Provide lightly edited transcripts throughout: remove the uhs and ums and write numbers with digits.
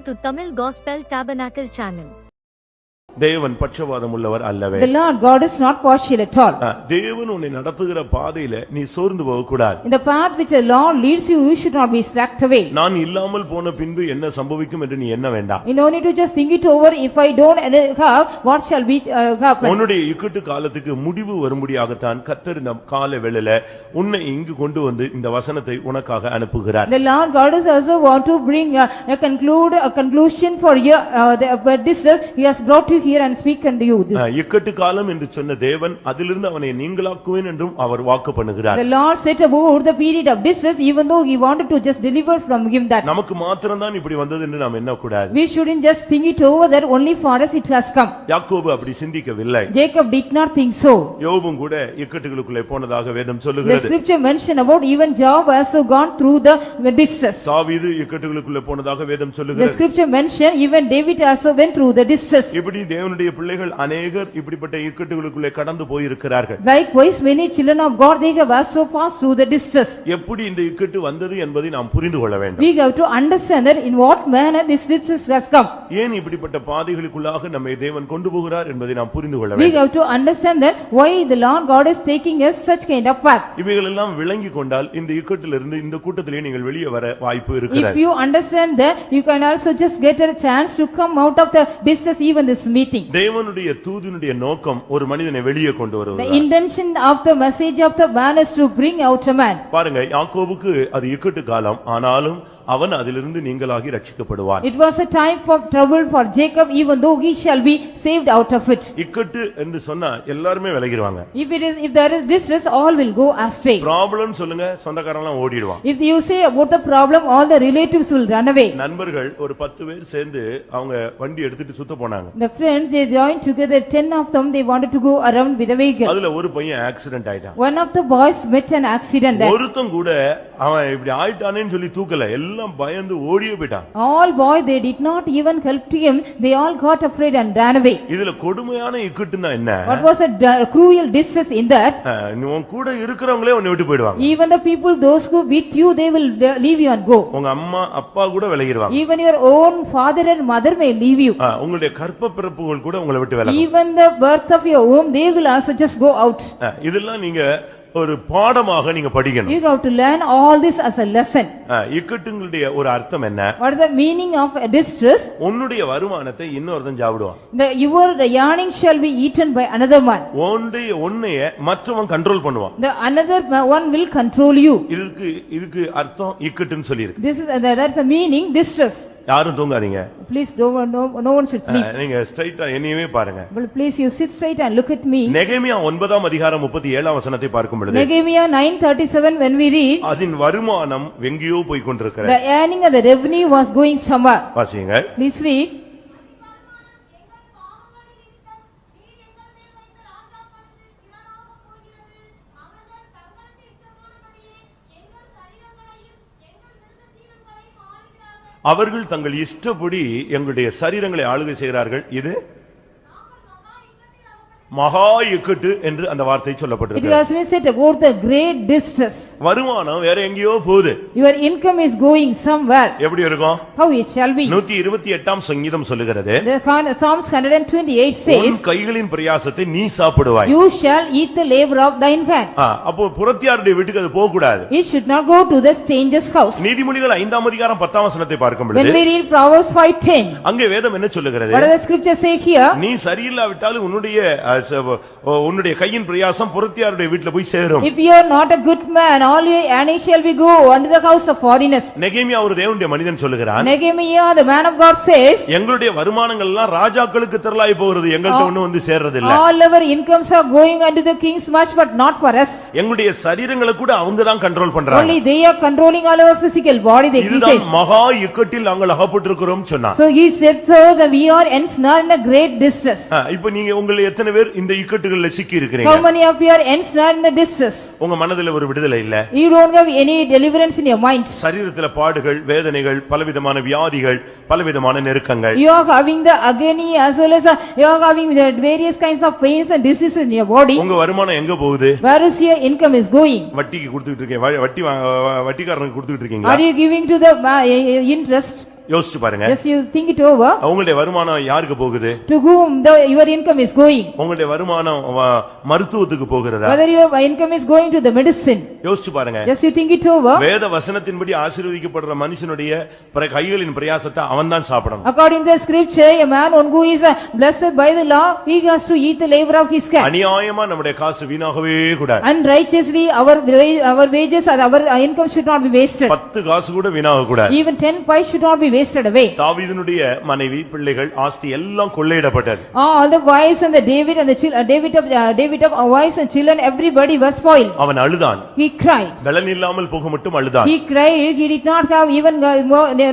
to Tamil Gospel Tabernacle channel. தேவன் பட்சபாதம் உள்ளவர் அல்லவே. The Lord God is not partial at all. தேவன் உன்னை நடத்துகிற பாதையில நீ சோர்ந்து போக கூடாது. In the path which the Lord leads you, you should not be slacked away. நான் இல்லாமல் போன பின்பு என்ன சம்பவிக்கும் என்று நீ எண்ண வேண்டாம். You don't need to just think it over. If I don't have, what shall be happen? உன்னுடைய இக்கட்டு காலத்துக்கு முடிவு வரும்படியாகத்தான் கர்த்தர் இந்த கால வேளையில உன்னை இங்கு கொண்டு வந்து இந்த வசனத்தை உனக்காக அனுப்புகிறார். The Lord God is also want to bring a conclusion for your this He has brought you here and speak unto you. இக்கட்டு காலம் என்று சொன்ன தேவன் அதிலிருந்து அவனை நீங்களாக்குவேன் என்றும் அவர் வாக்கு பண்ணுகிறார். The Lord said about the period of distress, even though He wanted to just deliver from him that. நமக்கு மாத்திரம் தான் இப்படி வந்தது என்று நாம் எண்ணக்கூடாது. We shouldn't just think it over that only for us it has come. யாக்கோபு அப்படி சிந்திக்கவில்லை. Jacob did not think so. யோபும் கூட இக்கட்டுகளுக்குள்ளே போனதாக வேதம் சொல்லுகிறது. The scripture mention about even Job also gone through the distress. தாவீது இக்கட்டுகளுக்குள்ளே போனதாக வேதம் சொல்லுகிறது. The scripture mention even David also went through the distress. இப்படி தேவனுடைய பிள்ளைகள் अनेகர் இப்படிப்பட்ட இக்கட்டுகளுக்குள்ளே கடந்து போய் இருக்கிறார்கள். Likewise many children of God they have also passed through the distress. எப்படி இந்த இக்கட்டு வந்தது என்பதை நாம் புரிந்து கொள்ள வேண்டும். We have to understand that in what manner this distress has come. ஏன் இப்படிப்பட்ட பாதைகளுக்குள்ளாக நம்மை தேவன் கொண்டு போகிறார் என்பதை நாம் புரிந்து கொள்ள We வேண்டும். have to understand that why the Lord God is taking us such kind of path. இவைகள் எல்லாம் விளங்கி கொண்டால் இந்த இக்கட்டிலிருந்து இந்த கூட்டத்திலே நீங்கள் வெளியே வர வாய்ப்பு If இருக்கிறது. you understand that, you can also just get a chance to come out of the distress even this meeting. தேவனுடைய தூதினுடைய நோக்கம் ஒரு மனிதனை வெளியே கொண்டு The வருவது. intention of the message of the man is to bring out a man. பாருங்க, யாக்கோபுக்கு அது இக்கட்டு காலம், ஆனாலும் அவன் அதிலிருந்து நீங்களாகி ரட்சிக்கப்படுவான். It was a time for trouble for Jacob, even though he shall be saved out of it. இக்கட்டு என்று சொன்னா எல்லாருமே விலகிடுவாங்க. If there is distress, all will go astray. Problem சொல்லுங்க, சொந்தக்காரங்க எல்லாம் ஓடிடுவாங்க. If you say about the problem, all the relatives will run away. நண்பர்கள் ஒரு 10 பேர் சேர்ந்து அவங்க வண்டி எடுத்துட்டு சுத்த போனாங்க. The friends they joined together, 10 of them they wanted to go around with a vehicle. அதுல ஒரு பையன் ஆக்சிடென்ட் ஆயிட்டான். One of the boys met an accident there. ஒருத்தன் கூட அவன் இப்படி ஆயிட்டானேன்னு சொல்லி தூக்கல, எல்லாம் பயந்து ஓடியே போயிட்டான். All boys they did not even help to him, they all got afraid and ran away. இதுல கொடுமையான இக்கட்டுன்னா என்ன? What was a cruel distress in that? உன் கூட இருக்கிறவங்களே உன்னை விட்டு போயிடுவாங்க. Even the people those who with you they will leave you and go. உங்க அம்மா அப்பா கூட விலகிடுவாங்க. Even your own father and mother may leave you. உங்களுடைய கற்ப பிறப்புகள் கூட உங்களை விட்டு விலகும். Even the birth of your womb they will also just go out. இதெல்லாம் நீங்க ஒரு பாடமாக நீங்க படிக்கணும். You have to learn all this as a lesson. இக்கட்டுங்களுடைய ஒரு அர்த்தம் என்ன? What is the meaning of a distress? உன்னுடைய வருமானத்தை இன்னொருத்தன் சாப்பிடுவான். Your yearning shall be eaten by another one. உன்னைய மற்றவன் கண்ட்ரோல் பண்ணுவான். The another one will control you. இதுக்கு அர்த்தம் இக்கட்டுன்னு சொல்லியிருக்கு. This is that's the meaning distress. யாரும் தூங்காதீங்க. Please no one should sleep. நீங்க ஸ்ட்ரைட்டா என்னையவே பாருங்க. Please you sit straight and look at me. நெகேமியா 9ஆம் அதிகாரம் 37ஆம் வசனத்தை பார்க்கும் பொழுது Nehemiah 9:37 when we read அதன் வருமானம் எங்கேயோ போய் கொண்டிருக்கிறது. the earning of the revenue was going somewhere. வாசிங்க. Please read. அவர்கள் தங்கள் இஷ்டப்படி எங்களுடைய சரீரங்களை ஆளுகை செய்கிறார்கள். இது மகா இக்கட்டு என்று அந்த வார்த்தை சொல்லப்பட்டிருக்கு. It has been said about the great distress. வருமானம் வேற எங்கேயோ போகுது. Your income is going somewhere. எப்படி இருக்கும்? How it shall be? 128ஆம் சங்கீதம் சொல்லுகிறது. The Psalms 128 says, உன் கைகளின் பிரயாசத்தை நீ சாப்பிடுவாய். You shall eat the labor of thine hand. அப்போ புறத்தியாருடைய வீட்டுக்கு அது போக கூடாது. It should not go to the stranger's house. நீதிமொழிகள் 5ஆம் அதிகாரம் 10ஆம் வசனத்தை பார்க்கும் பொழுது When we read Proverbs 5:10, அங்கே வேதம் என்ன சொல்லுகிறது? what does the scripture say here? நீ சரியில்லாவிட்டாலும் உன்னுடைய கையின் பிரயாசம் புறத்தியாருடைய வீட்டுல போய் சேரும். If you are not a good man, all your earnings shall be go unto the house of foreigners. நெகேமியா ஒரு தேவனுடைய மனிதன் சொல்லுகிறான். Nehemiah the man of God says, எங்களுடைய வருமானங்கள் எல்லாம் ராஜாக்களுக்கு திரளாய் போகிறது, எங்கள்ட்ட ஒண்ணு வந்து சேர்றது இல்ல. All our incomes are going unto the kings much, but not for us. எங்களுடைய சரீரங்களை கூட அவங்க தான் கண்ட்ரோல் பண்றாங்க. Only they are controlling all our physical body. இதுதான் மகா இக்கட்டில் நாங்கள் அகப்பட்டிருக்கிறோம் சொன்னார். So he said so that we are ensnared in a great distress. இப்போ நீங்க உங்களை எத்தனை பேர் இந்த இக்கட்டுகள்ல சிக்கி இருக்கிறீங்க? How many of you are ensnared in the distress? உங்க மனதில ஒரு விடுதலை இல்ல. You don't have any deliverance in your mind. சரீரத்தில பாடுகள், வேதனைகள், பலவிதமான வியாதிகள், பலவிதமான நெருக்கங்கள். You are having the agony as well as you are having the various kinds of pains and diseases in your body. உங்க வருமானம் எங்க போகுது? Where is your income is going? வட்டிக்கு கொடுத்துட்டு இருக்கீங்க, வட்டிக்காரனுக்கு கொடுத்துட்டு இருக்கீங்களா? Are you giving to the interest? யோசிச்சு பாருங்க. Just you think it over. உங்களுடைய வருமானம் யாருக்கு போகுது? To whom your income is going. உங்களுடைய வருமானம் மருத்துவத்துக்கு போகிறதா? Whether your income is going to the medicine. யோசிச்சு பாருங்க. Just you think it over. வேத வசனத்தின்படி ஆசீர்வதிக்கப்படுற மனுஷனுடைய கைகளின் பிரயாசத்தை அவன்தான் சாப்பிடணும். According to the scripture, a man who is blessed by the law, he has to eat the labor of his hand. அநியாயமா நம்முடைய காசு வீணாகவே கூடாது. Unrighteously our wages or our income should not be wasted. 10 காசு கூட வீணாக கூடாது. Even 10 paise should not be wasted away. தாவீதுனுடைய மனைவி பிள்ளைகள் ஆஸ்தி எல்லாம் கொள்ளையிடப்பட்டது. All the wives and the David and the David of wives and children, everybody was spoiled. அவன் அழுதான். He cried. பலன் இல்லாமல் போக மட்டும் அழுதான். He cried. He did not have even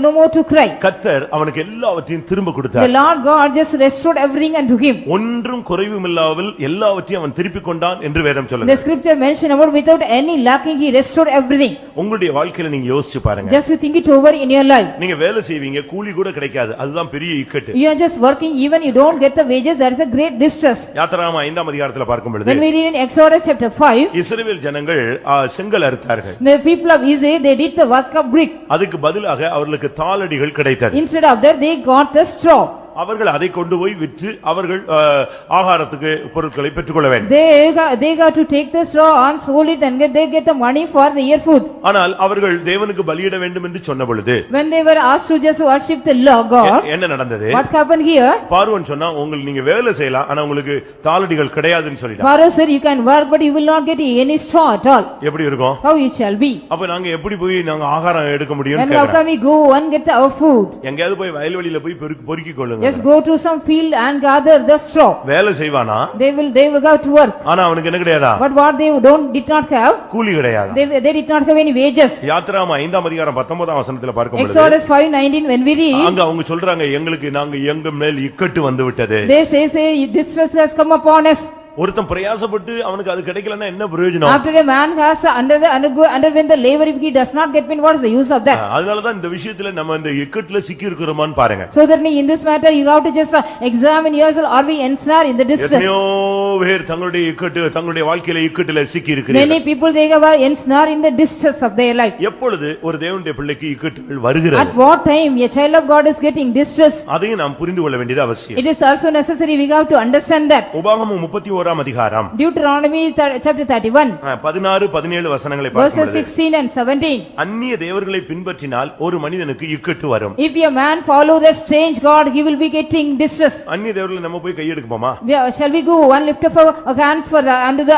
no more to cry. கர்த்தர் அவனுக்கு எல்லாவற்றையும் திரும்ப கொடுத்தார். The Lord God just restored everything unto him. ஒன்றும் குறைவுமில்லாமல் எல்லாவற்றையும் அவன் திருப்பிக் கொண்டான் என்று வேதம் சொல்லுது. The scripture mention about without any lacking he restored everything. உங்களுடைய வாழ்க்கையில நீங்க யோசிச்சு பாருங்க. Just you think it over in your life. நீங்க வேலை செய்வீங்க, கூலி கூட கிடைக்காது. அதுதான் பெரிய இக்கட்டு. You are just working, even you don't get the wages, that is a great distress. யாத்திராகமம் 5ஆம் அதிகாரத்துல பார்க்கும் பொழுது When we read in Exodus chapter 5, இஸ்ரவேல் ஜனங்கள் செங்கல் அறுத்தார்கள். the people of Israel, they did the work of brick. அதுக்கு பதிலாக அவர்களுக்கு தாளடிகள் கிடைத்தது. Instead of that, they got the straw. அவர்கள் அதை கொண்டு போய் விற்று அவர்கள் ஆகாரத்துக்கு பொருட்களை பெற்றுக்கொள்ள வேண்டும். They got to take the straw and sold it and they get the money for the year food. ஆனால் அவர்கள் தேவனுக்கு பலியிட வேண்டும் என்று சொன்ன பொழுது When they were asked to just worship the Lord God, என்ன நடந்தது? what happened here? பார்வோன் சொன்னா நீங்க வேலை செய்யலாம், ஆனா உங்களுக்கு தாளடிகள் கிடையாதுன்னு சொல்லிட்டான். Pharaoh said you can work but you will not get any straw at all. எப்படி இருக்கும்? How it shall be? அப்ப நாங்க எப்படி போய் நாங்க ஆகாரம் எடுக்க முடியும்? And how can we go and get our food? எங்கயாவது போய் வயல்வெளியில போய் பொறுக்கிக் கொள்ளுங்க. Just go to some field and gather the straw. வேலை செய்வானா? They will go to work. ஆனா அவனுக்கு என்ன கிடையாதா? But what they did not have? கூலி கிடையாது. They did not have any wages. யாத்திராகமம் 5ஆம் அதிகாரம் 19ஆம் வசனத்துல பார்க்கும் பொழுது Exodus 5:19 when we read, அங்க அவங்க சொல்றாங்க எங்களுக்கு எங்க மேல் இக்கட்டு வந்து விட்டது. They say distress has come upon us. ஒருத்தன் பிரயாசப்பட்டு அவனுக்கு அது கிடைக்கலன்னா என்ன பிரயோஜனம்? After a man has underwent the labor, if he does not get paid, what is the use of that? அதனாலதான் இந்த விஷயத்துல நம்ம இந்த இக்கட்டுல சிக்கி இருக்கிறோமான்னு பாருங்க. So that in this matter you have to just examine yourself, are we ensnared in the distress? எத்தனையோ பேர் தங்களுடைய வாழ்க்கையில இக்கட்டுல சிக்கி இருக்கிறார்கள். Many people they are ensnared in the distress of their life. எப்பொழுது ஒரு தேவனுடைய பிள்ளைக்கு இக்கட்டுகள் வருகிறது? At what time a child of God is getting distress? அதையும் நாம் புரிந்து கொள்ள வேண்டியது அவசியம். It is also necessary we have to understand that. உபாகமம் 31ஆம் அதிகாரம் Deuteronomy chapter 31 16 17 வசனங்களை verses பார்க்கும்போது 16 and 17. அந்நிய தேவர்களை பின்பற்றினால் ஒரு மனிதனுக்கு இக்கட்டு வரும். If a man follow the strange god, he will be getting distress. அந்நிய தேவர்களை நம்ம போய் கையெடுப்போமா? Shall we go and lift up our hands for the under the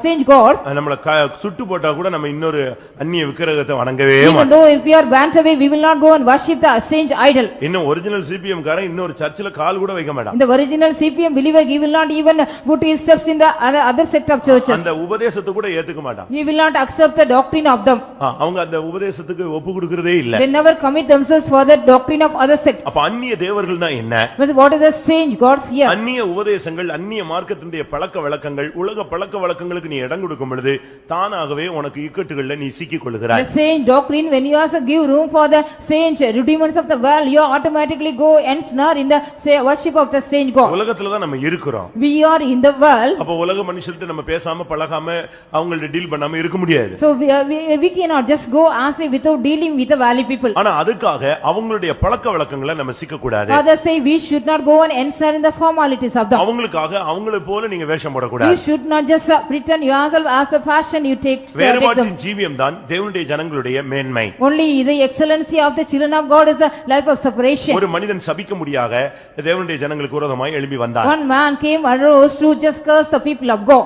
strange god? நம்மள சுட்டு போட்டா கூட நம்ம இன்னொரு அந்நிய விக்கிரகத்தை வணங்கவே Even மாட்டோம். though if we are burnt away, we will not go and worship the strange idol. இன்னும் ஒரிஜினல் சிபிஎம் காரன் இன்னொரு சர்ச்சில கால் கூட வைக்க மாட்டான். In the original CPM believer, he will not even put his steps in the other sect of churches. அந்த உபதேசத்தை கூட ஏத்துக்க மாட்டான். He will not accept the doctrine of them. அவங்க அந்த உபதேசத்துக்கு ஒப்பு கொடுக்கிறதே இல்ல. They never commit themselves for the doctrine of other sects. அப்ப அந்நிய தேவர்கள்னா என்ன? But what is the strange gods here? அந்நிய உபதேசங்கள், அந்நிய மார்க்கத்தினுடைய பழக்க வழக்கங்கள், உலக பழக்க வழக்கங்களுக்கு நீ இடம் கொடுக்கும் பொழுது தானாகவே உனக்கு இக்கட்டுகள்ல நீ சிக்கிக் கொள்கிறாய். The strange doctrine, when you also give room for the strange rudiments of the world, you automatically go and snare in the worship of the strange god. உலகத்துல தான் நம்ம இருக்கிறோம். We are in the world. அப்ப உலக மனுஷர்கிட்ட நம்ம பேசாம பழகாம அவங்கள்ட்ட deal பண்ணாம இருக்க முடியாது. So we cannot just go as if without dealing with the valley people. ஆனா அதுக்காக அவங்களுடைய பழக்க வழக்கங்களை நம்ம சிக்க கூடாது. Others say we should not go and ensnare in the formalities of them. அவங்களுக்காக அவங்களை போல நீங்க வேஷம் போட கூடாது. You should not just pretend yourself as the fashion you take. வேறுபாட்டின் ஜீவியம் தான் தேவனுடைய ஜனங்களுடைய மேன்மை. Only the excellency of the children of God is the life of separation. ஒரு மனிதன் சபிக்க முடியாக தேவனுடைய ஜனங்களுக்கு விரோதமாய் எழும்பி வந்தான். One man came and rose to just curse the people of God.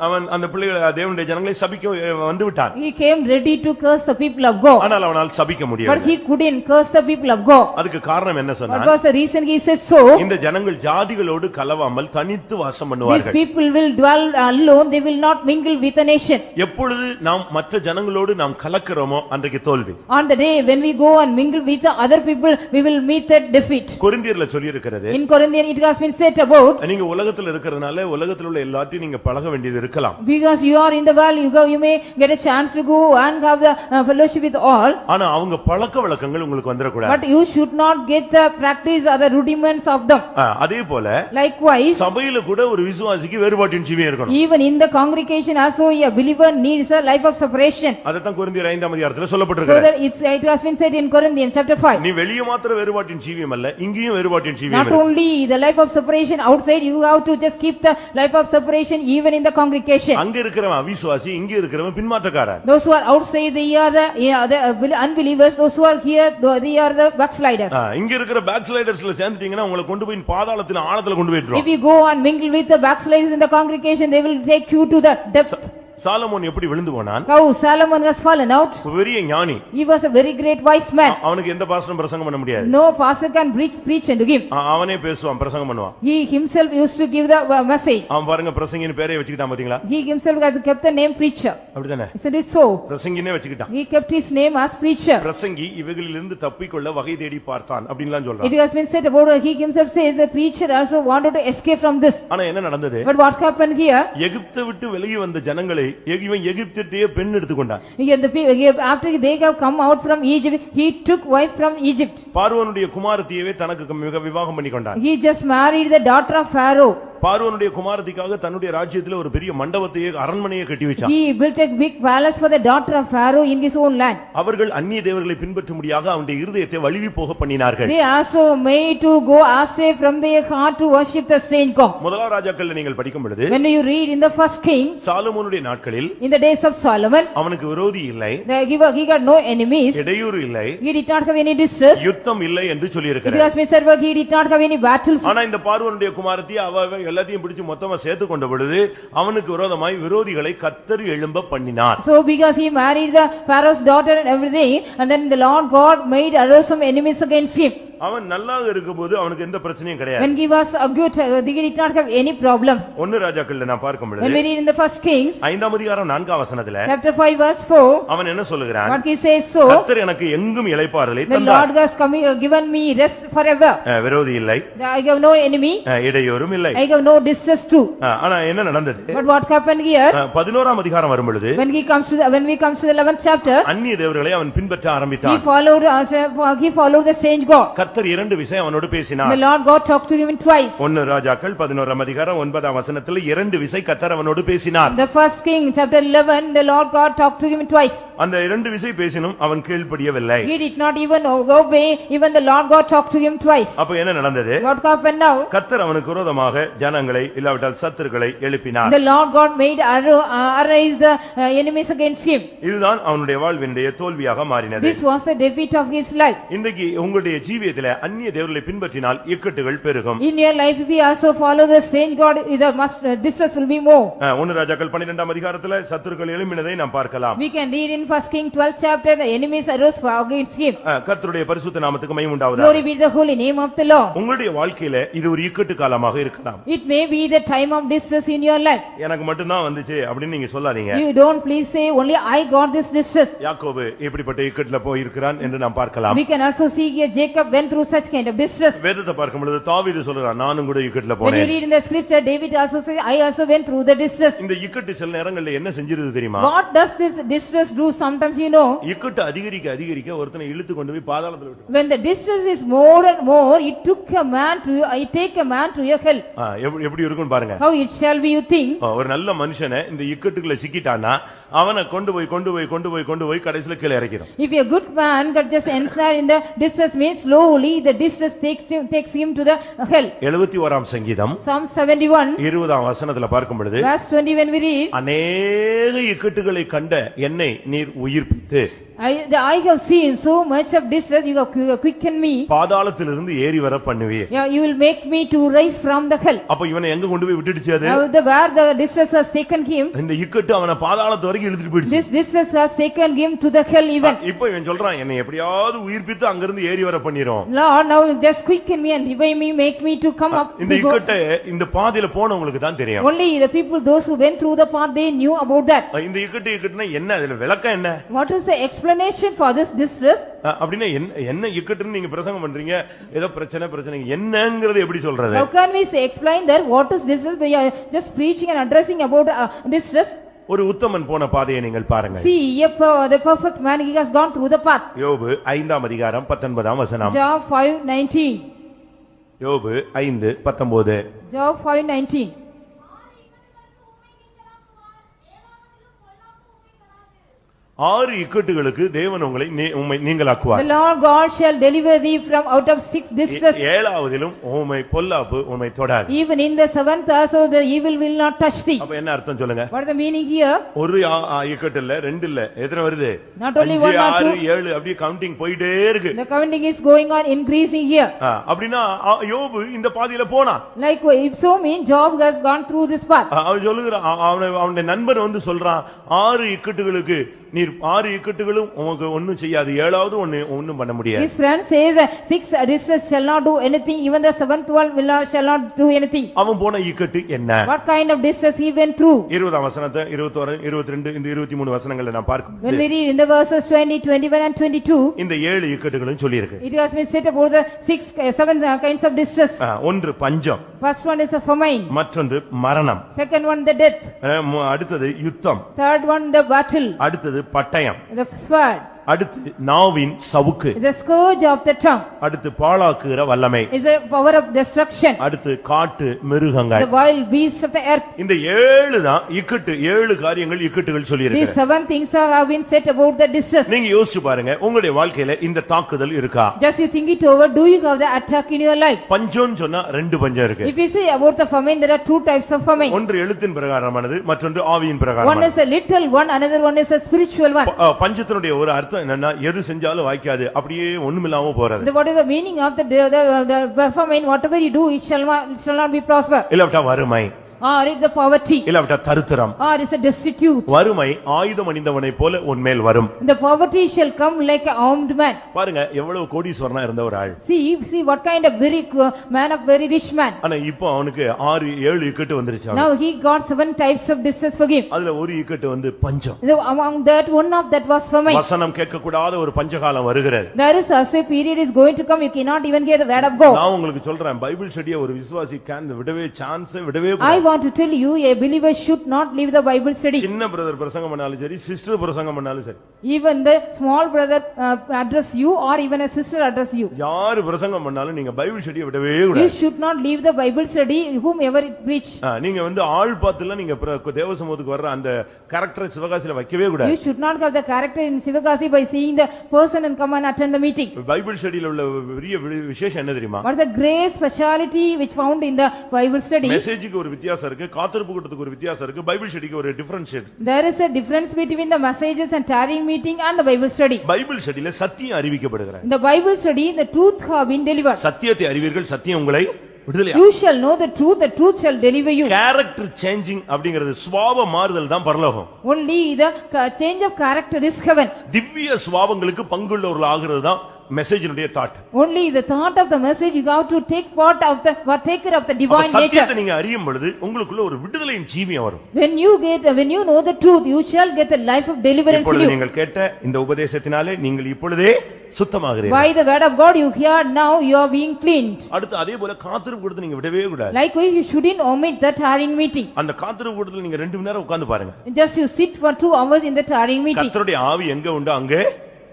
அவன் அந்த பிள்ளைகளை தேவனுடைய ஜனங்களை சபிக்க வந்து விட்டான். He came ready to curse the people of God. ஆனால் அவனால் சபிக்க முடியவில்லை. But he couldn't curse the people of God. அதுக்கு காரணம் என்ன சொன்னான்? What was the reason he said so? இந்த ஜனங்கள் ஜாதிகளோடு கலவாமல் தனித்து வாசம் பண்ணுவார்கள். These people will dwell alone, they will not mingle with a nation. எப்பொழுது நாம் மற்ற ஜனங்களோடு நாம் கலக்கிறோமோ அன்றைக்கு தோல்வி. On the day when we go and mingle with the other people, we will meet a defeat. கொரிந்தியர்ல சொல்லி இருக்கிறது. In Corinthians it has been said about, நீங்க உலகத்துல இருக்கிறதுனால உலகத்தில் உள்ள எல்லாத்தையும் நீங்க பழக வேண்டியது இருக்கலாம். Because you are in the world, you may get a chance to go and have the fellowship with all. ஆனா அவங்க பழக்க வழக்கங்கள் உங்களுக்கு வந்துடக்கூடாது. But you should not get the practice or the rudiments of them. அதே போல Likewise, சபையில கூட ஒரு விசுவாசிக்கு வேறுபாட்டின் ஜீவியம் இருக்கணும். even in the congregation also a believer needs a life of separation. அதத்தான் கொரிந்தியர் 5ஆம் அதிகாரத்துல So சொல்லப்பட்டிருக்கு. that it has been said in Corinthians chapter 5. நீ வெளிய மாத்திர வேறுபாட்டின் ஜீவியம் அல்ல, இங்கேயும் வேறுபாட்டின் ஜீவியம் Not இருக்கு. only the life of separation outside, you have to just keep the life of separation even in the congregation. அங்க இருக்கிறவன் அவிசுவாசி, இங்க இருக்கிறவன் பின்மாற்றக்காரன். Those who are outside, they are the unbelievers. Those who are here, they are the backsliders. இங்க இருக்கிற பேக்ஸ்லைடர்ஸ்ல சேர்ந்துட்டீங்கன்னா உங்களை கொண்டு போய் பாதாளத்தின் ஆழத்துல கொண்டு போயிடுறோம். If you go and mingle with the backsliders in the congregation, they will take you to the depth. Solomon எப்படி விழுந்து போனான்? How Solomon was fallen out. பெரிய ஞானி. He was a very great wise man. அவனுக்கு எந்த பாஸ்டரும் பிரசங்கம் பண்ண முடியாது. No pastor can preach unto him. அவனே பேசுவான், பிரசங்கம் பண்ணுவான். He himself used to give the message. அவன் பாருங்க பிரசங்கின்னு பேரே வச்சுக்கிட்டான் பாத்தீங்களா? He himself has kept the name preacher. அப்படிதானே? Isn't it so? பிரசங்கினே வச்சுக்கிட்டான். He kept his name as preacher. பிரசங்கி இவைகளிலிருந்து தப்பிக்கொள்ள வகை தேடி பார்த்தான் அப்படின்லாம் சொல்றான். It has been said about he himself says the preacher also wanted to escape from this. ஆனா என்ன நடந்தது? But what happened here? எகிப்தை விட்டு வெளியே வந்த ஜனங்களை இவன் எகிப்தியத்தையே பெண் எடுத்துக்கொண்டான். After they have come out from Egypt, he took wife from Egypt. பார்வோனுடைய குமாரத்தியவே தனக்கு மிக விவாகம் பண்ணி கொண்டான். He just married the daughter of Pharaoh. பார்வோனுடைய குமாரத்திக்காக தன்னுடைய ராஜ்யத்தில் ஒரு பெரிய மண்டபத்தையே அரண்மனையை கட்டி வச்சான். He built a big palace for the daughter of Pharaoh in his own land. அவர்கள் அந்நிய தேவர்களை பின்பற்றும்படியாக அவனுடைய இருதயத்தை வழுவி போக பண்ணினார்கள். They also made to go astray from their heart to worship the strange god. முதலாம் ராஜாக்கள்ல நீங்கள் படிக்கும் பொழுது When you read in the first king, சாலமோனுடைய நாட்களில் in the days of Solomon, அவனுக்கு விரோதி இல்லை, he got no enemies, இடையூறு இல்லை, he did not have any distress, யுத்தம் இல்லை என்று சொல்லி it இருக்கிறார். was said he did not have any battles. ஆனா இந்த பார்வோனுடைய குமாரத்தி அவ எல்லாத்தையும் பிடிச்சு மொத்தமா சேர்த்து கொண்ட பொழுது அவனுக்கு விரோதமாய் விரோதிகளை கர்த்தர் எழும்ப பண்ணினார். So because he married the Pharaoh's daughter and everything, and then the Lord God made arose some enemies against him. அவன் நல்லா இருக்கும்போது அவனுக்கு எந்த பிரச்சனையும் கிடையாது. When he was a good, he did not have any problem. ஒன்னு ராஜாக்கள்ல நான் பார்க்கும் பொழுது When we read in the first Kings, 5ஆம் அதிகாரம் 4ஆம் வசனத்துல chapter 5 verse 4, அவன் என்ன சொல்லுகிறான்? what he says, so கர்த்தர் எனக்கு எங்கும் இளைப்பாறலை the தந்தார். Lord has given me rest forever. விரோதி இல்லை, I have no enemy, இடையூறும் இல்லை. I have no distress too. ஆனா என்ன நடந்தது? But what happened here? 11ஆம் அதிகாரம் வரும் பொழுது When we comes to the 11th chapter, அந்நிய தேவர்களை அவன் பின்பற்ற he ஆரம்பித்தான். followed the strange god. கர்த்தர் இரண்டு விஷயம் அவனோடு பேசினார். The Lord God talked to him twice. ஒன்னு ராஜாக்கள் 11ஆம் அதிகாரம் 9ஆம் வசனத்துல இரண்டு விசை கர்த்தர் அவனோடு பேசினார். The first king chapter 11, the Lord God talked to him twice. அந்த இரண்டு விசை பேசினும் அவன் கீழ்ப்படியவில்லை. He did not even obey, even the Lord God talked to him twice. அப்ப என்ன நடந்தது? What happened now? கர்த்தர் அவனுக்கு விரோதமாக ஜனங்களை இல்லாவிட்டால் சத்துருக்களை எழுப்பினார். The Lord God made arise the enemies against him. இதுதான் அவனுடைய வாழ்வினுடைய தோல்வியாக மாறினது. This was the defeat of his life. இன்றைக்கு உங்களுடைய ஜீவியத்திலே அந்நிய தேவர்களை பின்பற்றினால் இக்கட்டுகள் பெருகும். In your life, if you also follow the strange god, the distress will be more. ஒன்னு ராஜாக்கள் 12ஆம் அதிகாரத்துல சத்துருக்கள் எழும்பினதை நாம் பார்க்கலாம். We can read in first King 12th chapter, the enemies arose against him. கர்த்தருடைய பரிசுத்த நாமத்துக்கு மகிமை உண்டாவதாக. Glory be to the holy name of the Lord. உங்களுடைய வாழ்க்கையில இது ஒரு இக்கட்டு காலமாக இருக்கலாம். It may be the time of distress in your life. எனக்கு மட்டும் தான் வந்துச்சு அப்படின்னு நீங்க சொல்லாதீங்க. You don't please say only I got this distress. யாக்கோபு எப்படிப்பட்ட இக்கட்டுல போய் இருக்கிறான் என்று நாம் பார்க்கலாம். We can also see here Jacob went through such kind of distress. வேதத்தை பார்க்கும் பொழுது தாவீது சொல்றான் நானும் கூட இக்கட்டுல When you போனேன். read in the scripture, David also says, I also went through the distress. இந்த இக்கட்டு சில நேரங்கள்ல என்ன செஞ்சிருது தெரியுமா? What does this distress do? Sometimes you know, இக்கட்டு அதிகரிக்க அதிகரிக்க ஒருத்தனை இழுத்து கொண்டு போய் பாதாளத்துல விட்டு. when the distress is more and more, it take a man to your hell. எப்படி இருக்கும்னு பாருங்க. How it shall be, you think? ஒரு நல்ல மனுஷனை இந்த இக்கட்டுக்குள்ள சிக்கிட்டானா அவனை கொண்டு போய் கடைசில கீழே இறக்கிடும். If a good man got just ensnared in the distress, means slowly the distress takes him to the hell. 71ஆம் சங்கீதம் Psalm 71 20ஆம் வசனத்துல பார்க்கும் பொழுது verse 20, when we read, அநேக இக்கட்டுகளை கண்ட என்னை நீர் உயிர்ப்பித்து I have seen so much of distress, you have quickened me. பாதாளத்திலிருந்து ஏறி வர பண்ணுவீர். You will make me to rise from the hell. அப்ப இவனை எங்க கொண்டு போய் விட்டுடுச்சு அது? Where the distress has taken him, இந்த இக்கட்டு அவனை பாதாளத்து வரைக்கும் இழுத்துட்டு போயிடுச்சு. this distress has taken him to the hell even. இப்போ இவன் சொல்றான் என்னை எப்படியாவது உயிர்ப்பித்து அங்க இருந்து ஏறி வர பண்ணிரும். Lord, now just quicken me and revive me, make me to come up. இந்த இக்கட்டு இந்த பாதையில போனவங்களுக்கு தான் தெரியும். Only the people, those who went through the path, they knew about that. இந்த இக்கட்டுனா என்ன? அதுல விளக்கம் என்ன? What is the explanation explanation for this distress? அப்படின்னா என்ன இக்கட்டுன்னு நீங்க பிரசங்கம் பண்றீங்க, ஏதோ பிரச்சனை என்னங்கறது எப்படி சொல்றது? How can we say explain that what is distress? We are just preaching and addressing about distress. ஒரு உத்தமன் போன பாதையை நீங்கள் பாருங்க. See, the perfect man, he has gone through the path. யோபு 5ஆம் அதிகாரம் 19ஆம் வசனம். Job 5:19. யோபு 5:19. Job 5:19. 6 இக்கட்டுகளுக்கு தேவன் உங்களை நீங்களாக்குவார். The Lord God shall deliver thee from out of 6 distress. 7ஆவதிலும் உம்மை பொல்லாப்பு உம்மை தொடாது. Even in the 7th also the evil will not touch thee. அப்ப என்ன அர்த்தம் சொல்லுங்க? What is the meaning here? ஒரு இக்கட்டு இல்ல, ரெண்டு இல்ல, எத்தனை வருது? Not only 1 or 2. 6 7 அப்படியே கவுண்டிங் போயிட்டே இருக்கு. The counting is going on increasing here. அப்படினா யோபு இந்த பாதையில போனா. Like if so mean Job has gone through this path. அவன் சொல்லுகிறான், அவனுடைய நண்பர் வந்து சொல்றான், 6 இக்கட்டுகளுக்கு நீர் 6 இக்கட்டுகளும் உனக்கு ஒண்ணும் செய்யாது, 7வது ஒண்ணும் பண்ண முடியாது. His friend says 6 distress shall not do anything, even the 7th one shall not do anything. அவன் போன இக்கட்டு என்ன? What kind of distress he went through? 20ஆம் வசனத்தை 21 22 இந்த 23 வசனங்களை நான் பார்க்கும்போது When we read in the verses 20, 21 and 22, இந்த 7 இக்கட்டுகளும் சொல்லி இருக்கு. it has been said about the 7 kinds of distress. ஒன்று பஞ்சம். First one is a famine. மற்றொன்று மரணம். Second one the death. அடுத்தது யுத்தம். Third one the battle. அடுத்தது பட்டயம். The sword. அடுத்து நாவின் சவுக்கு. The scourge of the tongue. அடுத்து பாழாக்குகிற வல்லமை. Is the power of destruction. அடுத்து காட்டு மிருகங்கள். The wild beasts of the earth. இந்த 7 தான் இக்கட்டு, 7 காரியங்கள் இக்கட்டுகள் சொல்லி இருக்கு. These 7 things have been said about the distress. நீங்க யோசிச்சு பாருங்க, உங்களுடைய வாழ்க்கையில இந்த தாக்குதல் இருக்கா? Just you think it over, do you have the attack in your life? பஞ்சம்னு சொன்னா 2 பஞ்சம் இருக்கு. If you say about the famine, there are 2 types of famine. ஒன்று எழுத்தின் பிரகாரமானது, மற்றொன்று ஆவியின் One பிரகாரமானது. is a literal one, another one is a spiritual one. பஞ்சத்தினுடைய ஒரு அர்த்தம் என்னன்னா, எது செஞ்சாலும் வாய்க்காது, அப்படியே ஒண்ணுமில்லாம போறது. What is the meaning of the famine? Whatever you do, it shall not be prosper. இல்ல வறுமை, Or it's the poverty. இல்ல தரித்திரம். Or it's a destitute. வறுமை ஆயுதம் அணிந்தவனை போல உன்மேல் வரும். The poverty shall come like an armed man. பாருங்க எவ்வளவு கோடீஸ்வரனா இருந்த ஒரு ஆள். See what kind of very man of very rich man. ஆனா இப்போ அவனுக்கு 6 7 இக்கட்டு வந்துருச்சு. Now he got 7 types of distress for him. அதுல ஒரு இக்கட்டு வந்து பஞ்சம். Among that one of that was famine. வசனம் கேட்க கூடாத ஒரு பஞ்சகாலம் வருகிறது. There is also a period is going to come, you cannot even hear the word of God. நான் உங்களுக்கு சொல்றேன், பைபிள் ஸ்டடியை ஒரு விசுவாசி விடவே சான்ஸ் விடவே I கூடாது. want to tell you, a believer should not leave the Bible study. சின்ன brother பிரசங்கம் பண்ணாலும் சரி, சிஸ்டர் பிரசங்கம் பண்ணாலும் சரி, Even the small brother address you or even a sister address you. யாரு பிரசங்கம் பண்ணாலும் நீங்க பைபிள் ஸ்டடியை விடவே You கூடாது. should not leave the Bible study whomever it preach. நீங்க வந்து ஆள் பார்த்துலாம் நீங்க தேவசமூகத்துக்கு வர்ற அந்த கேரக்டர் சிவகாசியில வைக்கவே You கூடாது. should not have the character in Sivakasi by seeing the person and come and attend the meeting. Bible ஸ்டடியில உள்ள பெரிய விசேஷம் என்ன தெரியுமா? What is the great speciality which found in the Bible study? மெசேஜுக்கு ஒரு வித்தியாசம் இருக்கு, காத்திருப்பு கூட்டத்துக்கு ஒரு வித்தியாசம் இருக்கு, பைபிள் ஸ்டடிக்கு ஒரு டிஃபரன்ஸ் இருக்கு. There is a difference between the messages and tarrying meeting and the Bible study. Bible ஸ்டடியில சத்தியம் அறிவிக்கப்படுகிறது. In the Bible study, the truth have been delivered. சத்தியத்தை அறிவீர்கள், சத்தியம் உங்களை விடுதலை. You shall know the truth shall deliver you. Character changing அப்படிங்கிறது சுபாவ மாறுதல் தான் பரலோகம். Only the change of character is heaven. திவ்ய சுபாவங்களுக்கு பங்குள்ளவர்கள் ஆகிறது தான் மெசேஜினுடைய thought. Only the thought of the message you have to take part of the partaker of the divine nature. சத்தியத்தை நீங்க அறியும் பொழுது உங்களுக்குள்ள ஒரு விடுதலையின் ஜீவியம் வரும். When you know the truth, you shall get a life of deliverance in இப்பொழுது you. நீங்கள் கேட்ட இந்த உபதேசத்தினாலே நீங்கள் இப்பொழுதே சுத்தமாகிறீர்கள். By the word of God you hear, now you are being cleaned. அடுத்து அதே போல காத்திருப்பு கூட்டத்தை நீங்க விடவே கூடாது. Likewise you shouldn't omit the tarrying meeting. அந்த காத்திருப்பு கூட்டத்துல நீங்க 2 மணி நேரம் உட்கார்ந்து பாருங்க. Just you sit for 2 hours in the tarrying meeting. கர்த்தருடைய ஆவி எங்க உண்டோ அங்கே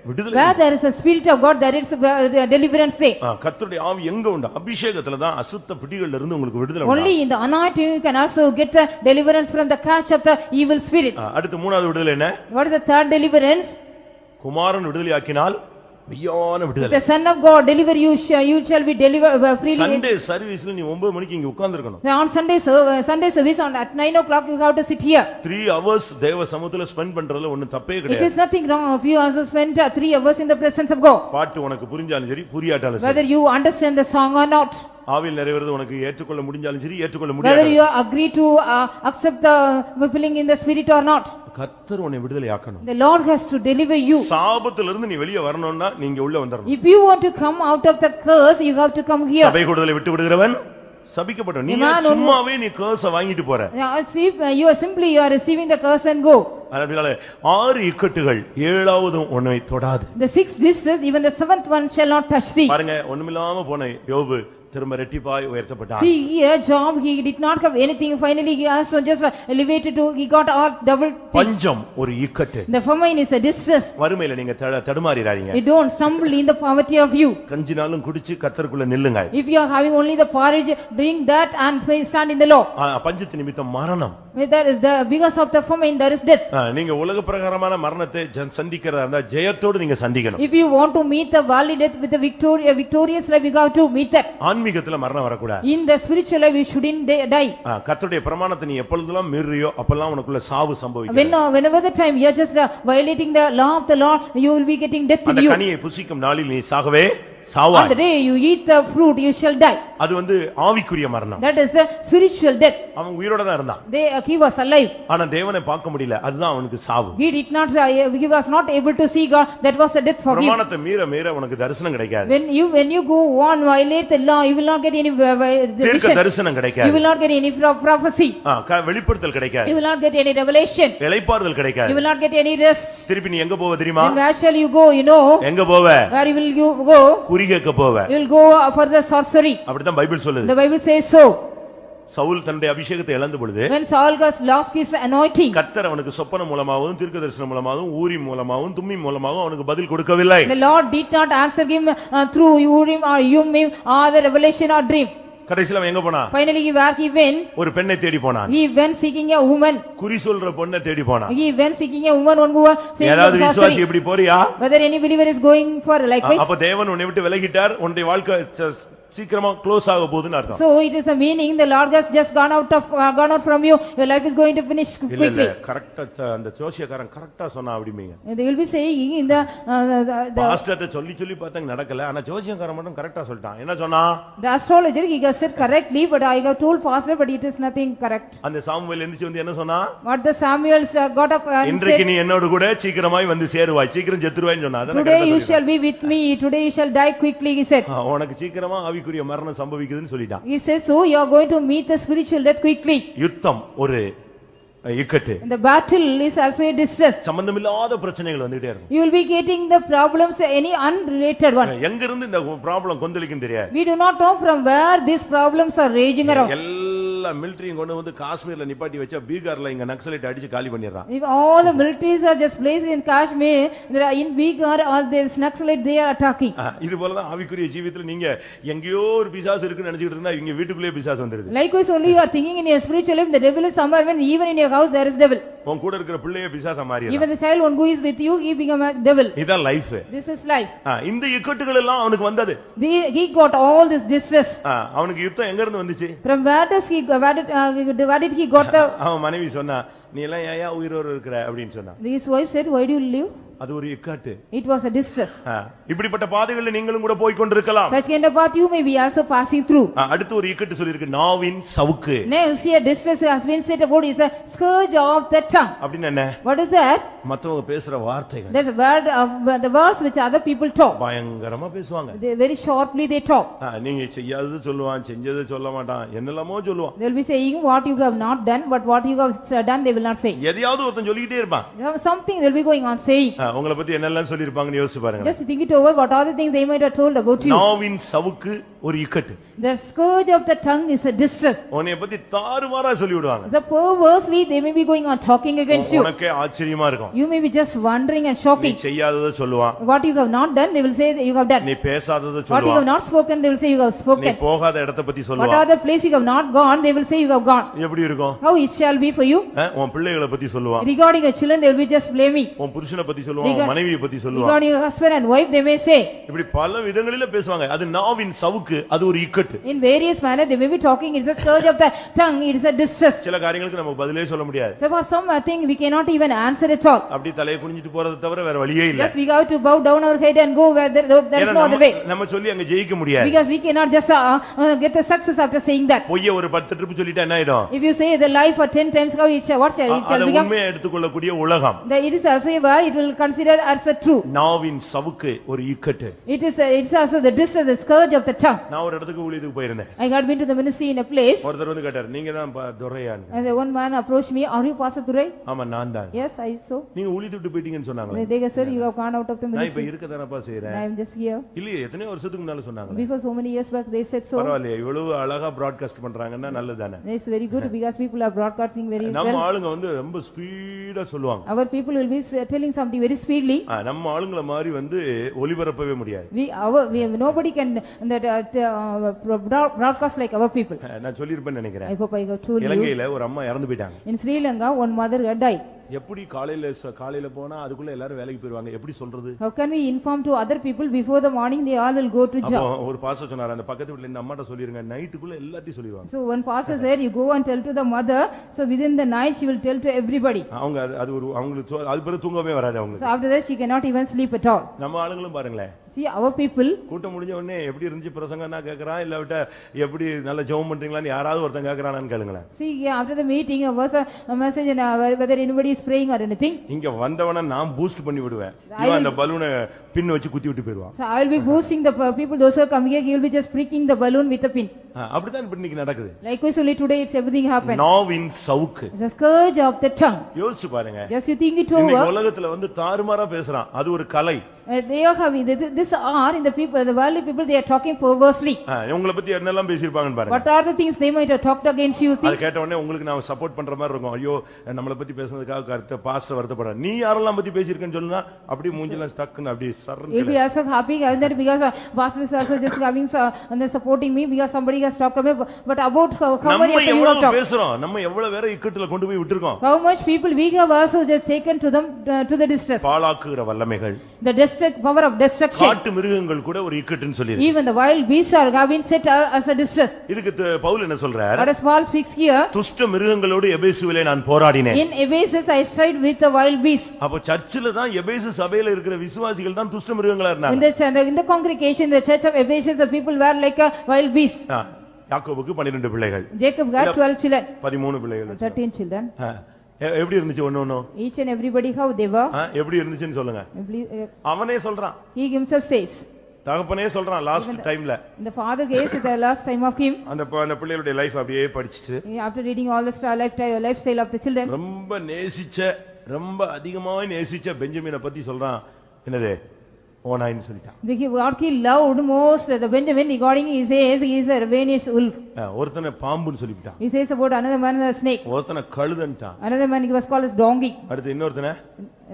விடுதலை. Where there is a spirit of God, there is a deliverance day. கர்த்தருடைய ஆவி எங்க உண்டோ அபிஷேகத்துல தான் அசுத்த பிடிகள்ல இருந்து உங்களுக்கு விடுதலை வரும். Only in the anointing you can also get the deliverance from the catch of the evil spirit. அடுத்து மூணாவது விடுதலை என்ன? What is the third deliverance? குமாரன் விடுதலை ஆக்கினால் மெய்யான விடுதலை. The son of God deliver you, you shall be delivered freely. Sunday சர்வீஸ்ல நீ 9 மணிக்கு இங்க உட்கார்ந்து இருக்கணும். On Sunday service at 9 o'clock you have to sit here. 3 hours தேவ சமூகத்துல ஸ்பெண்ட் பண்றதுல ஒண்ணும் தப்பே It கிடையாது. is nothing wrong if you also spend 3 hours in the presence of God. பாட்டு உனக்கு புரிஞ்சாலும் சரி புரியாட்டாலும் சரி. Whether you understand the song or not. ஆவியில் நிறைவேறது உனக்கு ஏற்றுக்கொள்ள முடிஞ்சாலும் சரி ஏற்றுக்கொள்ள Whether முடியாது. you agree to accept the fulfilling in the spirit or not. கர்த்தர் உன்னை விடுதலை ஆக்கணும். The Lord has to deliver you. சாபத்துல இருந்து நீ வெளியே வரணும்னா நீங்க உள்ள வந்துறணும். If you want to come out of the curse, you have to come here. சபை கூடுதலை விட்டு விடுகிறவன் சபிக்கப்பட்டவன் நீ man சும்மாவே நீ கர்ஸ வாங்கிட்டு போற You are simply you are receiving the curse and go. அதனால 6 இக்கட்டுகள் 7வது உன்னை தொடாது. The 6 distresses, even the 7th one shall not touch thee. பாருங்க ஒண்ணுமில்லாம போன யோபு திரும்ப ரெட்டிப்பாய் உயர்த்தப்பட்டான். See here Job, he did not have anything, finally he also just elevated to, he got all double thing. பஞ்சம் ஒரு இக்கட்டு. The famine is a distress. வறுமையில நீங்க தடுமாறிராதீங்க. You don't stumble in the poverty of you. கஞ்சினாலும் குடிச்சு கர்த்தருக்குள்ள நில்லுங்க. If you are having only the porridge, drink that and stand in the law. பஞ்சத்து நிமித்தம் மரணம். There is the because of the famine there is death. நீங்க உலக பிரகாரமான மரணத்தை சந்திக்கிறதா இருந்தா ஜெயத்தோடு நீங்க சந்திக்கணும். If you want to meet the worldly death with the victorious life, you have to meet that. ஆன்மீகத்துல மரணம் வரக்கூடாது. In the spiritual life you shouldn't die. கர்த்தருடைய பிரமாணத்தை நீ எப்பொழுதெல்லாம் மீறியோ அப்பெல்லாம் உனக்குள்ள சாவு சம்பவிக்கும். Whenever the time you are just violating the law of the Lord, you will be getting death in you. அந்த கனியை புசிக்கும் நாளில் நீ சாகவே சாவாய். On the day you eat the fruit you shall die. அது ஆவிக்குரிய மரணம். That is the spiritual death. அவன் உயிரோட தான் இருந்தான். He was alive. ஆனா தேவனை பார்க்க முடியல. அதுதான் அவனுக்கு சாவு. He was not able to see God. That was the death for him. பிரமாணத்தை மீற உனக்கு தரிசனம் கிடைக்காது. When you go on violate the law, you will not get any தீர்க்க தரிசனம் கிடைக்காது. You will not get any prophecy. வெளிப்படுத்தல் கிடைக்காது. You will not get any revelation. இளைப்பாறுதல் கிடைக்காது. You will not get any rest. திருப்பி நீ எங்க போவ தெரியுமா? Then where shall you go, you know? எங்க போவ? Where will you go? குறிகேக்க போவ. You will go for the sorcery. அப்படிதான் பைபிள் சொல்லுது. The Bible says so. Saul தன்னுடைய அபிஷேகத்தை இழந்த பொழுது When Saul has lost his anointing, கர்த்தர் அவனுக்கு சொப்பனம் மூலமாகவும் தீர்க்கதரிசனம் மூலமாகவும் ஊரிம் மூலமாகவும் தும்மீம் மூலமாகவும் அவனுக்கு பதில் கொடுக்கவில்லை. the Lord did not answer him through Urim or Thummim or the revelation or dream. கடைசில அவன் எங்க போனான்? Finally where he went? ஒரு பெண்ணை தேடி போனான். He went seeking a woman. குறி சொல்ற பொண்ணை தேடி போனான். He went seeking a woman who was saying ஏதாவது விசுவாசி இப்படி போறியா? whether any believer is going for likewise. அப்ப தேவன் உன்னை விட்டு விலகிட்டார். உன்னுடைய வாழ்க்கை சீக்கிரமா க்ளோஸ் ஆக போகுதுன்னு அர்த்தம். So it is a meaning the Lord has just gone out from you. Your life is going to finish quickly. இல்ல கரெக்ட்டா அந்த ஜோசியக்காரன் கரெக்ட்டா சொன்னா அப்படிமேங்க. They will be saying in the பாஸ்டர்ட்ட சொல்லி பார்த்தாங்க நடக்கல. ஆனா ஜோசியக்காரன் மட்டும் கரெக்ட்டா சொல்லிட்டான். என்ன சொன்னா? The astrologer he has said correctly, but I have told pastor, but it is nothing correct. அந்த சாமுவேல் எந்திச்சு வந்து என்ன சொன்னா? What the Samuel got up and said, இன்றைக்கு நீ என்னோட கூட சீக்கிரமாய் வந்து சேருவாய். சீக்கிரம் செத்துருவாய்ன்னு சொன்னா. Today you shall be with me. Today you shall die quickly, he said. உனக்கு சீக்கிரமா ஆவிக்குரிய மரணம் சம்பவிக்குதுன்னு சொல்லிட்டான். He says so you are going to meet the spiritual death quickly. யுத்தம் ஒரு இக்கட்டு. The battle is also a distress. சம்பந்தமில்லாத பிரச்சனைகள் வந்துட்டே இருக்கும். You will be getting the problems any unrelated one. எங்க இருந்து இந்த ப்ராப்ளம் கொந்தளிக்கும் தெரியாது. We do not know from where these problems are raging around. எல்லா மிலிட்டரியும் கொண்டு வந்து காஷ்மீர்ல நிப்பாட்டி வச்சா பீகார்ல இங்க நக்சலைட் அடிச்சு காலி பண்ணிடுறான். If all the militaries are just placed in Kashmir, in Bihar all these Naxalite they are attacking. இது போல தான் ஆவிக்குரிய ஜீவிதத்துல நீங்க எங்கேயோ ஒரு பிசாசு இருக்குன்னு நினைச்சிட்டு இருந்தா இங்க வீட்டுக்குள்ளே பிசாசு வந்துருது. Likewise only you are thinking in your spiritual life the devil is somewhere, when even in your house there is devil. உன் கூட இருக்கிற பிள்ளையே பிசாசா மாறிடுறான். Even the child one who is with you he become a devil. இதான் life. This is life. இந்த இக்கட்டுகள் எல்லாம் அவனுக்கு வந்தது. He got all this distress. அவனுக்கு யுத்தம் எங்க இருந்து வந்துச்சு? From where did he got the அவன் மனைவி சொன்னா நீ எல்லாம் ஏன் உயிரோடு இருக்கிற அப்படினு சொன்னா. His wife said why do you live? அது ஒரு இக்கட்டு. It was a distress. இப்படிப்பட்ட பாதைகளில நீங்களும் கூட போய் கொண்டிருக்கலாம். Such kind of path you may be also passing through. அடுத்து ஒரு இக்கட்டு சொல்லி இருக்கு நாவின் சவுக்கு. Next here distress has been said about is a scourge of the tongue. அப்படினா என்ன? What is that? மத்தவங்க பேசுற வார்த்தைகள். There's a word the words which other people talk. பயங்கரமா பேசுவாங்க. They very sharply they talk. நீங்க செய்யாதது சொல்லுவான், செஞ்சது சொல்ல மாட்டான், என்னெல்லாமோ சொல்லுவான். They'll be saying what you have not done, but what you have done they will not say. எதையாவது ஒருத்தன் சொல்லிட்டே இருப்பான். Something they'll be going on saying. உங்களை பத்தி என்னெல்லாம் சொல்லி இருப்பாங்கன்னு யோசிச்சு பாருங்க. Just think it over, what are the things they might have told about you. நாவின் சவுக்கு ஒரு இக்கட்டு. The scourge of the tongue is a distress. உன்னை பத்தி தாறுமாறா சொல்லி விடுவாங்க. The perversely they may be going on talking against you. உனக்கே ஆச்சரியமா இருக்கும். You may be just wondering and shocking. நீ செய்யாதத சொல்லுவான். What you have not done they will say that you have done. நீ பேசாதத சொல்லுவான். What you have not spoken they will say you have spoken. நீ போகாத இடத்தை பத்தி சொல்லுவான். What are the place you have not gone they will say you have gone. எப்படி இருக்கும்? How it shall be for you? உன் பிள்ளைகளை பத்தி சொல்லுவான். Regarding your children they will be just blaming. உன் புருஷனை பத்தி சொல்லுவான், மனைவியை பத்தி சொல்லுவான். Regarding your husband and wife they may say. இப்படி பல விதங்களில பேசுவாங்க. அது நாவின் சவுக்கு, அது ஒரு இக்கட்டு. In various manner they may be talking, it is a scourge of the tongue, it is a distress. சில காரியங்களுக்கு நமக்கு பதிலே சொல்ல முடியாது. So for some thing we cannot even answer at all. அப்படி தலையை குனிஞ்சிட்டு போறது தவிர வேற வழியே இல்ல. Just we have to bow down our head and go where there is no other way. நம்ம சொல்லி அங்க ஜெயிக்க முடியாது. Because we cannot just get the success after saying that. பொய்ய ஒரு 10 ட்ரிப் சொல்லிட்டா என்ன ஆயிடும்? If you say the lie for 10 times how it shall become? உண்மையை எடுத்துக்கொள்ளக்கூடிய உலகம். It is also a it will consider as a true. நாவின் சவுக்கு ஒரு இக்கட்டு. It is also the distress, the scourge of the tongue. நான் ஒரு இடத்துக்கு ஊழியத்துக்கு போயிருந்தேன். I had been to the ministry in a place. ஒருத்தர் வந்து கேட்டார், நீங்க தான் துரையான்னு. And the one man approached me, are you Pastor Thurai? ஆமா நான் தான். Yes, I so. நீங்க ஊழியத்தை விட்டு போயிட்டீங்கன்னு சொன்னாங்க. They said you have gone out of the நான் இப்ப ministry. இருக்கதானப்பா செய்றேன். I am just here. இல்லையே எத்தனை வருஷத்துக்கு முன்னால சொன்னாங்க. Before so many years back they said so. பரவாயில்லையே இவ்வளவு அழகா பிராட்காஸ்ட் பண்றாங்கன்னா நல்லதுதானே. It's very good because people are broadcasting very well. நம்ம ஆளுங்க வந்து ரொம்ப ஸ்பீடா சொல்லுவாங்க. Our people will be telling something very speedily. நம்ம ஆளுங்கள மாதிரி வந்து ஒலிபரப்பவே முடியாது. Nobody can broadcast like our people. நான் சொல்லிருப்பேன்னு நினைக்கிறேன். I hope I have told you. இலங்கையில ஒரு அம்மா இறந்து போயிட்டாங்க. In Sri Lanka one mother had died. எப்படி காலையில போனா அதுக்குள்ள எல்லாரும் வேலைக்கு போயிடுவாங்க, எப்படி சொல்றது? How can we inform to other people before the morning they all will go to job? அப்போ ஒரு பாஸ்டர் சொன்னாரு, அந்த பக்கத்து வீட்ல இந்த அம்மாட்ட சொல்லிருங்க நைட்டுக்குள்ள எல்லாத்தையும் சொல்லிடுவாங்க. So one pastor said you go and tell to the mother, so within the night she will tell to everybody. அவங்க அது ஒரு அவங்களுக்கு அது பிறகு தூங்கவே வராது So அவங்களுக்கு. after that she cannot even sleep at all. நம்ம ஆளுங்களும் பாருங்களேன். See our people. கூட்டம் முடிஞ்ச உடனே எப்படி இருந்துச்சு பிரசங்கம்னா கேக்குறான், இல்ல விட்ட எப்படி நல்ல ஜெபம் பண்றீங்களான்னு யாராவது ஒருத்தன் கேக்குறானான்னு கேளுங்களேன். See after the meeting there was a message and whether anybody is praying or anything. இங்க வந்தவன நான் பூஸ்ட் பண்ணி விடுவேன். இவன் அந்த பலூனை பின் வச்சு குத்தி விட்டு போயிடுவான். So I will be boosting the people, those who are coming here, he will be just pricking the balloon with a pin. அப்படிதான் இப்ப இன்னைக்கு நடக்குது. Likewise only today it's everything happened. நாவின் சவுக்கு. It's a scourge of the tongue. யோசிச்சு பாருங்க. Just you think it over. இன்னைக்கு உலகத்துல வந்து தாறுமாறா பேசுறான், அது ஒரு கலை. They are having this are in the people, the worldly people, they are talking perversely. உங்களை பத்தி என்னெல்லாம் பேசிருப்பாங்கன்னு பாருங்க. What are the things they might have talked against you? அது கேட்ட உடனே உங்களுக்கு நான் சப்போர்ட் பண்ற மாதிரி இருக்கும். ஐயோ நம்மளை பத்தி பேசுனதுக்காக கருத்து பாஸ்டர் வருத்தப்படுற, நீ யாரெல்லாம் பத்தி பேசியிருக்கேன்னு சொல்லுனா அப்படியே மூஞ்சில ஸ்டக்னு அப்படியே சர்ன்னு. You'll be also happy that because pastor is also just having and supporting me because somebody has talked about, but about how many of you have talked. பேசுறோம், நம்ம எவ்வளவு வேற இக்கட்டுல கொண்டு போய் விட்டுருக்கோம். How much people we have also just taken to them to the distress. பாழாக்குகிற வல்லமைகள். The power of destruction. காட்டு மிருகங்கள் கூட ஒரு இக்கட்டுன்னு சொல்லிருக்கு. Even the wild beasts are having set as a distress. இதுக்கு பவுல் என்ன சொல்றார்? What is Paul speaks here? துஷ்ட மிருகங்களோடு எபேசுவிலே நான் போராடினேன். In Ephesus I stride with the wild beasts. அப்ப சர்ச்சில தான் எபேசு சபையில இருக்கிற விசுவாசிகள் தான் துஷ்ட மிருகங்களா இருந்தாங்க. In the congregation, the church of Ephesus, the people were like a wild beast. யாக்கோபுக்கு 12 பிள்ளைகள். Jacob got 12 children. 13 பிள்ளைகள். 13 children. எப்படி இருந்துச்சு ஒண்ணு? Each and everybody how they were. எப்படி இருந்துச்சுன்னு சொல்லுங்க. அவனே சொல்றான். He himself says. தகப்பனே சொல்றான் லாஸ்ட் டைம்ல. The father says the last time of him. அந்த பிள்ளைகளுடைய லைஃப் அப்படியே படிச்சிட்டு. After reading all the lifestyle of the children. ரொம்ப நேசிச்ச, ரொம்ப அதிகமாக நேசிச்ச பெஞ்சமினை பத்தி சொல்றான். என்னது? ஓனாயின்னு சொல்லிட்டான். What he loved most the Benjamin regarding he says he is a ravenous wolf. ஒருத்தனை பாம்புன்னு சொல்லிட்டான். He says about another man a snake. ஒருத்தனை கழுதன்ட்டான். Another man he was called as donkey. அடுத்து இன்னொருத்தனை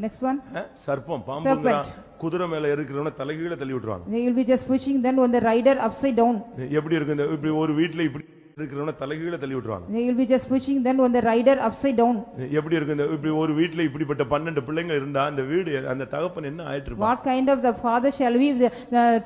next one சர்ப்பம் பாம்புங்கறான். குதிரை மேல இருக்கிறவன தலைகீழ தள்ளி விட்டுருவாங்க. They will be just pushing then on the rider upside down. எப்படி இருக்கு இந்த இப்படி ஒரு வீட்ல இப்படி இருக்கிறவன தலைகீழ தள்ளி விட்டுருவாங்க. They will be just pushing then on the rider upside down. எப்படி இருக்கு இந்த இப்படி ஒரு வீட்ல இப்படிப்பட்ட 12 பிள்ளைங்க இருந்தா அந்த வீடு அந்த தகப்பன் என்ன ஆயிட்டு இருப்பான்? What kind of the father shall we the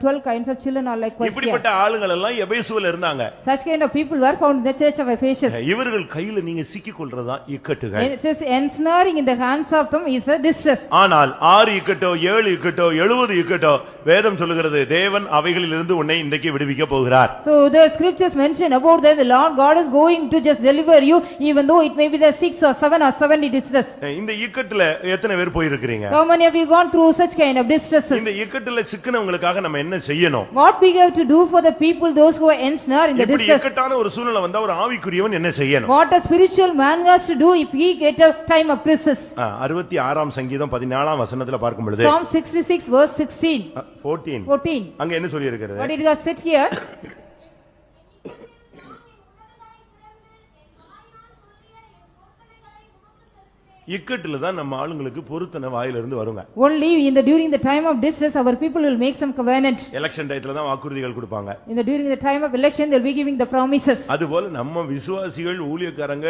12 kinds of children are likewise here. இப்படிப்பட்ட ஆளுங்க எல்லாம் எபேசுல இருந்தாங்க. Such kind of people were found in the church of Ephesus. இவர்கள் கையில நீங்க சிக்கி கொள்றதா இக்கட்டுகள். It is ensnaring in the hands of them is a distress. ஆனால் 6 இக்கட்டோ 7 இக்கட்டோ 70 இக்கட்டோ வேதம் சொல்லுகிறது தேவன் அவைகளிலிருந்து உன்னை இன்றைக்கு விடுவிக்க போகிறார். So the scriptures mention about that the Lord God is going to just deliver you even though it may be the 6 or 7 or 70 distress. இந்த இக்கட்டுல எத்தனை பேர் போய் இருக்கீங்க? How many of you gone through such kind of distresses? இந்த இக்கட்டுல சிக்கனவங்களுக்காக நம்ம என்ன செய்யணும்? What we have to do for the people those who are ensnared in the distress? இப்படி இக்கட்டான ஒரு சூழ்நிலை வந்தா ஒரு ஆவிக்குரியவன் என்ன செய்யணும்? What a spiritual man has to do if he get a time of crisis? 66ஆம் சங்கீதம் 14ஆம் வசனத்துல பார்க்கும் பொழுது Psalm 66 verse 16 14 அங்க என்ன சொல்லி இருக்கிறது? What it has said here? இக்கட்டுல தான் நம்ம ஆளுங்களுக்கு பொருத்தனை வாயில இருந்து வருங்க. Only during the time of distress our people will make some covenant. Election டைத்துல தான் வாக்குறுதிகள் கொடுப்பாங்க. During the time of election they will be giving the promises. அதுபோல நம்ம விசுவாசிகள் ஊழியக்காரங்க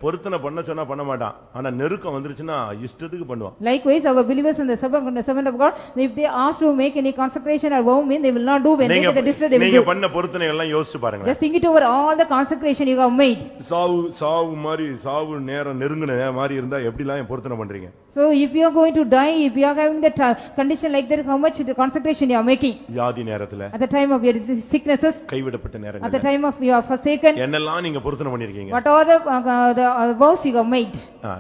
பொருத்தனை பண்ண சொன்னா பண்ண மாட்டான். ஆனா நெருக்கம் வந்துருச்சுனா இஷ்டத்துக்கு பண்ணுவான். Likewise our believers and the servant of God, if they ask to make any consecration or vow mean they will not do when they get the distress they will do. நீங்க பண்ண பொருத்தனை எல்லாம் யோசிச்சு பாருங்க. Just think it over all the consecration you have made. சாவு மாதிரி சாவு நேரம் நெருங்குன மாதிரி இருந்தா எப்படிலாம் பொருத்தனை பண்றீங்க? So if you are going to die, if you are having that condition like that, how much the consecration you are making? வியாதி நேரத்துல, at the time of your sicknesses, கைவிடப்பட்ட நேரங்கள்ல, at the time of you are forsaken, என்னெல்லாம் நீங்க பொருத்தனை பண்ணிருக்கீங்க? what are the vows you have made?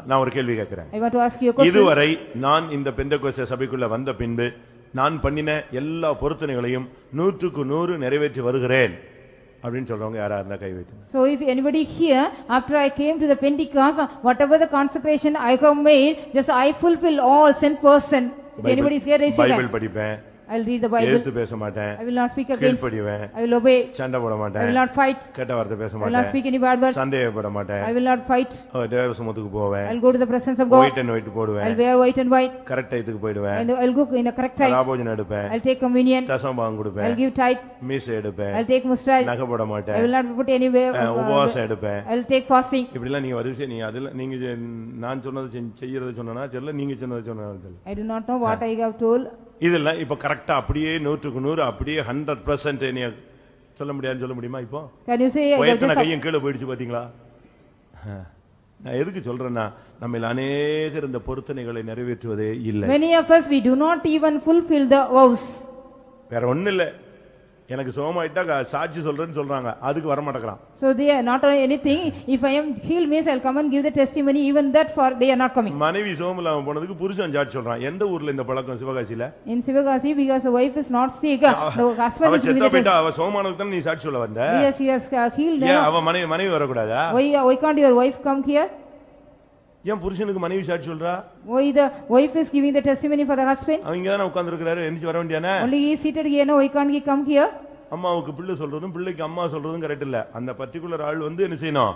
நான் ஒரு கேள்வி கேக்குறேன். I want to ask you a question. இதுவரை நான் இந்த பெந்தெகோஸ்தே சபைக்குள்ள வந்த பின்பு நான் பண்ணின எல்லா பொருத்தனைகளையும் 100% நிறைவேற்றி வருகிறேன் அப்படின்னு சொல்றவங்க யாரா இருந்தா கை வைத்து. So if anybody here, after I came to the Pentecost, whatever the consecration I have made, just I fulfill all 100%. If anybody is here, raise your hand. Bible படிப்பேன், I will read the Bible. எதிர்த்து பேச மாட்டேன், I will not speak against. கீழ்ப்படிவேன், I will obey. சண்டை போட I will மாட்டேன், not fight. கெட்ட வார்த்தை பேச I will not மாட்டேன், speak any bad words. சந்தேகப்பட மாட்டேன், I will not fight. தேவசமத்துக்கு போவேன், I will go to the presence of God. White and white I போடுவேன், will wear white and white. Correct டைத்துக்கு போயிடுவேன், And I will go in a correct time. ராபோஜனம் எடுப்பேன், I will take communion. தசமபாகம் I will கொடுப்பேன், give tithe. மீசை எடுப்பேன், I will take mustache. நகை போட I மாட்டேன், will not put anywhere. உபவாசம் எடுப்பேன். I will take fasting. இப்படிலாம் நீங்க வரிசை நீங்க அதுல நீங்க நான் சொன்னது செய்யறது சொன்னா தெரியல, நீங்க சொன்னது சொன்னா தெரியல. I do not know what I have told. இதெல்லாம் இப்ப கரெக்டா அப்படியே 100% அப்படியே 100% நீ சொல்ல முடியாதுன்னு சொல்ல முடியுமா? இப்போ Can you say I have வயத்தன just கையும் கீழே போயிடுச்சு பாத்தீங்களா? நான் எதுக்கு சொல்றேன்னா நம்ம அநேகர் இந்த பொருத்தனைகளை நிறைவேற்றுவதே இல்லை. many of us we do not even fulfill the vows. வேற ஒண்ணு இல்ல, எனக்கு சோமாயிட்டா சாட்சி சொல்றேன்னு சொல்றாங்க, அதுக்கு வர மாட்டேங்கிறான். So they are not anything. If I am healed means I will come and give the testimony. Even that for they are not coming. மனைவி சோமலாம போனதுக்கு புருஷன் சாட்சி சொல்றான். எந்த ஊர்ல இந்த பழக்கம்? சிவகாசியில. In Sivagasi, because the wife is not sick, the husband அவ is giving செத்த the போயிட்டா, அவ சோமானதுக்கு தான் நீ சாட்சி சொல்ல வந்த. Because she has healed. ஏன் அவ மனைவி வரக்கூடாதா? Why can't your wife come here? ஏன் புருஷனுக்கு மனைவி சாட்சி சொல்றா? Why the wife is giving the testimony for the husband? அவங்க தான உட்கார்ந்து இருக்காரு, எந்திச்சு வர வேண்டியானே? Only he is seated here. No, why can't he come here? அம்மாவுக்கு பிள்ளை சொல்றதும் பிள்ளைக்கு அம்மா சொல்றதும் கரெக்ட் இல்ல. அந்த பர்టిక్యులர் ஆள் வந்து என்ன செய்யணும்?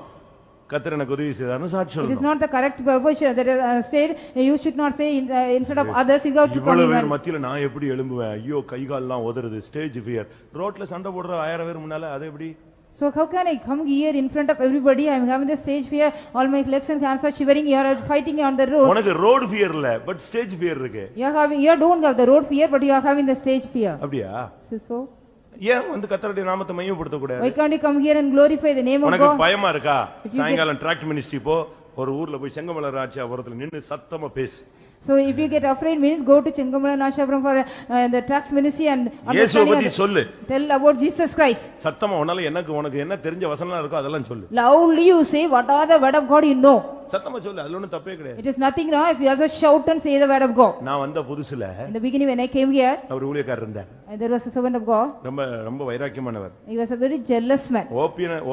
கர்த்தர் எனக்கு உதவி செய்தார்னு சாட்சி It is சொல்லணும். not the correct purpose that is said. You should not say instead of others. You have to come இவ்வளவு here. மத்தியில நான் எப்படி எழும்புவேன்? ஐயோ கை கால்லாம் உதறுது, ஸ்டேஜ் ஃபியர். ரோட்ல சண்டை போடுற 1000 பேர் முன்னால அது எப்படி? So how can I come here in front of everybody? I am having the stage fear. All my legs and hands are shivering. You are fighting on the road. உனக்கு road fear இல்ல, but stage fear இருக்கு. You don't have the road fear, but you are having the stage fear. அப்படியா? So ஏன் வந்து கர்த்தருடைய நாமத்தை மையப்படுத்த கூடாது? why can't you come here and glorify the name of உனக்கு God? பயமா இருக்கா? சாயங்காலம் ட்ராக்ட் மினிஸ்ட்ரி போ, ஒரு ஊர்ல போய் செங்கமலர் ராட்சியாபுரத்துல நின்னு சத்தமா பேசு. So if you get afraid means go to Chengamala Nashabram for the tracts ministry and இயேசுவை பத்தி சொல்லு. tell about Jesus Christ. சத்தமா உன்னால உனக்கு என்ன தெரிஞ்ச வசனம் இருக்கோ அதெல்லாம் சொல்லு. Loudly you say what are the word of God you know. சத்தமா சொல்லு, அதுல ஒண்ணும் தப்பே கிடையாது. It is nothing wrong if you also shout and say the word of God. நான் வந்த புதுசுல In the beginning when I came here, அவர் ஊழியக்காரர் இருந்தார். there was a servant of God. ரொம்ப வைராக்கியமானவர். He was a very jealous man.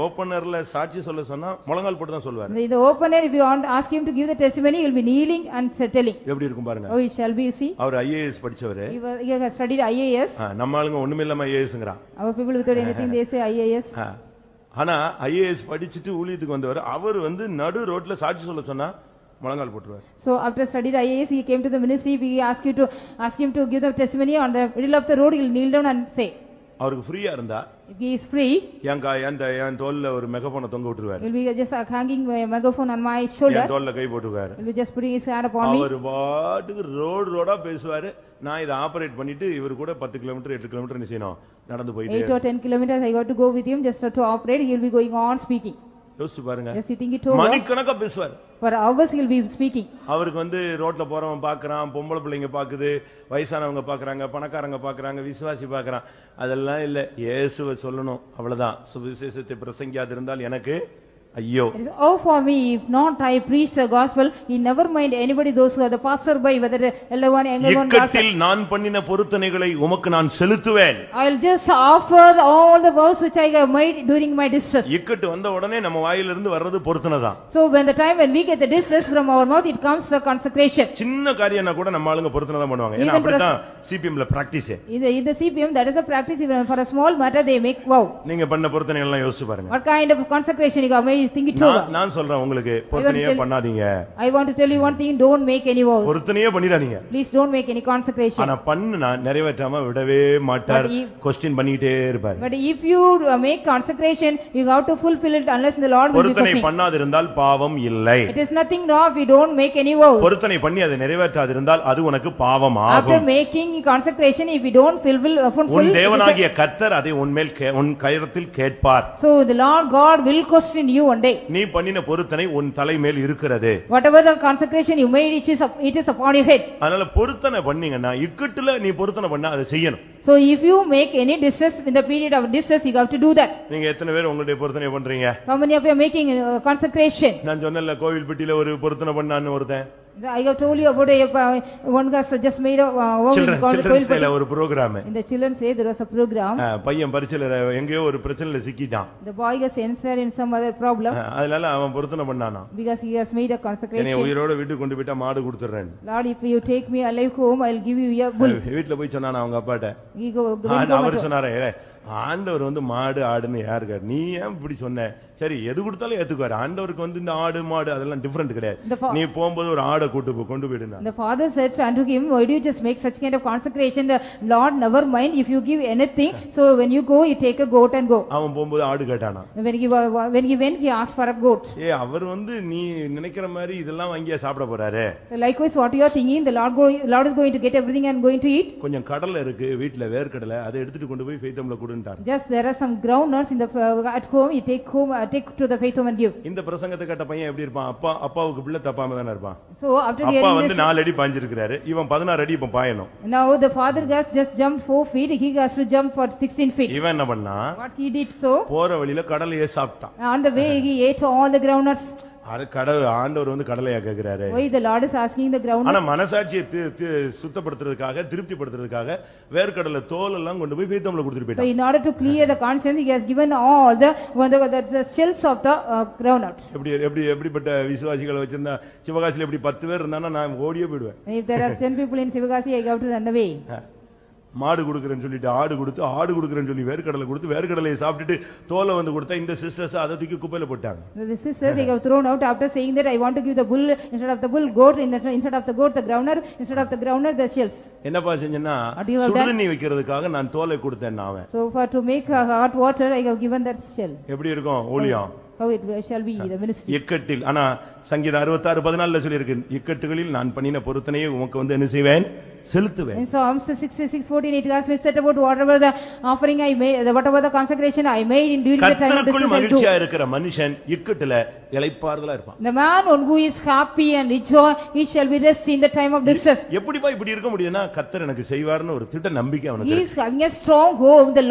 ஓபனர்ல சாட்சி சொல்ல சொன்னா முழங்கால் போட்டு தான் சொல்வார். In the opener, if you want ask him to give the testimony, he will be kneeling and telling. எப்படி இருக்கும் பாருங்க. Oh, it shall be, you see. Our IAS படிச்சவரு. He has studied IAS. நம்ம ஆளுங்க ஒண்ணுமே இல்லாம IASங்கறான். Our people without anything they say IAS. ஆனா IAS படிச்சிட்டு ஊழியத்துக்கு வந்தவர், அவர் வந்து நடு ரோட்ல சாட்சி சொல்ல சொன்னா முழங்கால் போட்டுருவார். So after studied IAS, he came to the ministry. We ask him to give the testimony on the middle of the road. He will kneel down and say. அவருக்கு ஃப்ரீயா இருந்தா, if he is free, என் தோல்ல ஒரு மெகாபோனை தொங்க விட்டுருவார். he will be just hanging a megaphone on my shoulder. என் தோல்ல கை போட்டுவார். He will just putting his hand upon me. அவர் பாட்டுக்கு ரோடா பேசுவாரு. நான் இத ஆபரேட் பண்ணிட்டு இவர் கூட 10 கிலோமீட்டர் 8 கிலோமீட்டர் என்ன செய்யணும், நடந்து போயிட்டே. 8 or 10 kilometers I got to go with him just to operate. He will be going on speaking. யோசிச்சு பாருங்க. Just sitting it over. மணிக்கணக்கா பேசுவார். For hours he will be speaking. அவருக்கு வந்து ரோட்ல போறவன் பார்க்கறான், பொம்பளை பிள்ளைங்க பாக்குது, வயசானவங்க பார்க்கறாங்க, பணக்காரங்க பார்க்கறாங்க, விசுவாசி பார்க்கறான். அதெல்லாம் இல்ல, இயேசுவை சொல்லணும் அவ்வளவுதான். சுவிசேஷத்தை பிரசங்கியாதிருந்தால் எனக்கு ஐயோ. It is oh for me if not I preach the gospel. He never mind anybody, those who are the passer by, whether elder one, younger one. இக்கட்டில் நான் பண்ணின பொருத்தனைகளை உமக்கு நான் செலுத்துவேன். I will just offer all the vows which I have made during my distress. இக்கட்டு வந்த உடனே நம்ம வாயிலிருந்து வர்றது பொருத்தனைதான். So when the time when we get the distress from our mouth, it comes the consecration. சின்ன காரியம்னா கூட நம்ம ஆளுங்க பொருத்தனை தான் பண்ணுவாங்க. ஏன்னா அப்படிதான் சிபிஎம்ல practice. In the CPM that is a practice. Even for a small matter they make vow. நீங்க பண்ண பொருத்தனைகள் எல்லாம் யோசிச்சு பாருங்க. What kind of consecration you have made? Think it over. நான் சொல்றேன் உங்களுக்கு, பொருத்தனையே பண்ணாதீங்க. I want to tell you one thing, don't make any vows. பொருத்தனையே பண்ணிராதீங்க. Please don't make any consecration. ஆனா பண்ணா நிறைவேற்றாம விடவே மாட்டார். क्वेश्चन பண்ணிட்டே இருப்பார். But if you make consecration, you have to fulfill it unless the Lord will be பொருத்தனை questioning. பண்ணாதிருந்தால் பாவம் இல்லை. It is nothing wrong if you don't make any vows. பொருத்தனை பண்ணி அதை நிறைவேற்றாதிருந்தால் அது உனக்கு பாவம் ஆகும். After making consecration, if you don't fulfill உன் தேவனாகிய கர்த்தர் அதை உன்மேல் உன் கரத்தில் கேட்பார். So the Lord God will question you one day. நீ பண்ணின பொருத்தனை உன் தலை மேல் இருக்கிறது. Whatever the consecration you made, it is upon your head. அதனால பொருத்தனை பண்ணீங்கன்னா இக்கட்டுல நீ பொருத்தனை பண்ணா அதை செய்யணும். So if you make any distress in the period of distress, you have to do that. நீங்க எத்தனை பேர் உங்களுடைய பொருத்தனை பண்றீங்க? How many of you are making consecration? நான் சொன்னேன்ல கோவில் பெட்டியில ஒரு பொருத்தனை பண்ணான்னு ஒருத்தன். I have told you about one guy just made a woman called the children's டேல ஒரு programme. In the children's day there was a program. பையன் பரிச்சையில எங்கேயோ ஒரு பிரச்சனையில சிக்கிட்டான். The boy was ensnared in some other problem. அதனால அவன் பொருத்தனை பண்ணானா. Because he has made a consecration. என்னை உயிரோட வீட்டுக்கு கொண்டு போய்ட்டா மாடு கொடுத்துறேன். Lord, if you take me alive home, I'll give you a bull. வீட்ல போய் சொன்னானா அவங்க அப்பாட்ட. அவர் சொன்னாரே ஆண்டவர் மாடு ஆடுன்னு யாருக்காரு, நீ ஏன் இப்படி சொன்ன? சரி எது கொடுத்தாலும் ஏத்துக்குவாரு. ஆண்டவருக்கு இந்த ஆடு மாடு அதெல்லாம் டிஃபரெண்ட் கிடையாது. நீ போகும்போது ஒரு ஆடை கொண்டு போயிடுனா. The father said unto him, why do you just make such kind of consecration? The Lord never mind if you give anything. So when you go, you take a goat and go. அவன் போகும்போது ஆடு கேட்டானா. When he went, he asked for a goat. அவர் நீ நினைக்கிற மாதிரி இதெல்லாம் வாங்கி சாப்பிட போறாரு. So likewise what you are thinking, the Lord is going to get everything and going to eat. கொஞ்சம் கடலை இருக்கு வீட்ல, வேர்க்கடலை, அதை எடுத்துட்டு கொண்டு போய் ஃபெய்த்தம்ல கொடுன்றார். Just there are some groundnuts in the at home, you take to the faith home and give. இந்த பிரசங்கத்தை கேட்ட பையன் எப்படி இருப்பான்? அப்பாவுக்கு பிள்ளை தப்பாம தான இருப்பான். So after hearing அப்பா 4 அடி பாஞ்சிருக்காரு, இவன் 16 அடி இப்ப பாயணும். Now the father has just jumped 4 feet, he has to jump for 16 feet. இவன் என்ன பண்ணா? What he did, so போற வழியில கடலையே சாப்பிட்டான். On the way he ate all the groundnuts. ஆண்டவர் கடலையா கேக்குறாரு. Why the Lord is asking the groundnuts? ஆனா மனசாட்சியை சுத்தப்படுத்துறதுக்காக, திருப்திப்படுத்துறதுக்காக வேர்க்கடலை தோல் எல்லாம் கொண்டு போய் ஃபெய்த்தம்ல கொடுத்துட்டு போயிட்டான். So in order to clear the conscience, he has given all the shells of the groundnut. எப்படிப்பட்ட விசுவாசிகளை வச்சிருந்தா சிவகாசியில எப்படி 10 பேர் இருந்தானா நான் ஓடியே போயிடுவேன். If there are 10 people in Sivagasi, I have to run away. மாடு கொடுக்குறேன்னு சொல்லிட்டு ஆடு கொடுக்குறேன்னு சொல்லி வேர்க்கடலை கொடுத்து வேர்க்கடலையை சாப்பிட்டுட்டு தோலை கொடுத்தா இந்த சிஸ்டர்ஸ் அதை தூக்கி குப்பையில போட்டாங்க. The sisters they have thrown out after saying that I want to give the bull instead of the bull goat, instead of the goat the groundnut, instead of the groundnut the shells. என்னப்பா செஞ்சேன்னா சுடுதண்ணி வைக்கிறதுக்காக நான் தோலை கொடுத்தேன் அவன். So for to make hot water I have given that shell. எப்படி இருக்கும் ஊழியம்? How it shall be the ministry. இக்கட்டில் ஆனா சங்கீதம் 66:14 சொல்லி இருக்கு, இக்கட்டுகளில் நான் பண்ணின பொருத்தனையை உமக்கு என்ன செய்வேன்? செலுத்துவேன். In Psalms 66:14 it has been said about whatever the offering I made, whatever the consecration I made in during the time of distress. கர்த்தருக்குள் மகிழ்ச்சியா இருக்கிற மனுஷன் இக்கட்டுல இளைப்பாறுதலா இருப்பான். The man who is happy and rejoice, he shall be rest in the time of distress. எப்படிப்பா இப்படி இருக்க முடியும்னா கர்த்தர் எனக்கு செய்வார்னு ஒரு திட்ட நம்பிக்கை அவனுக்கு இருக்கு. He is having a strong hope, the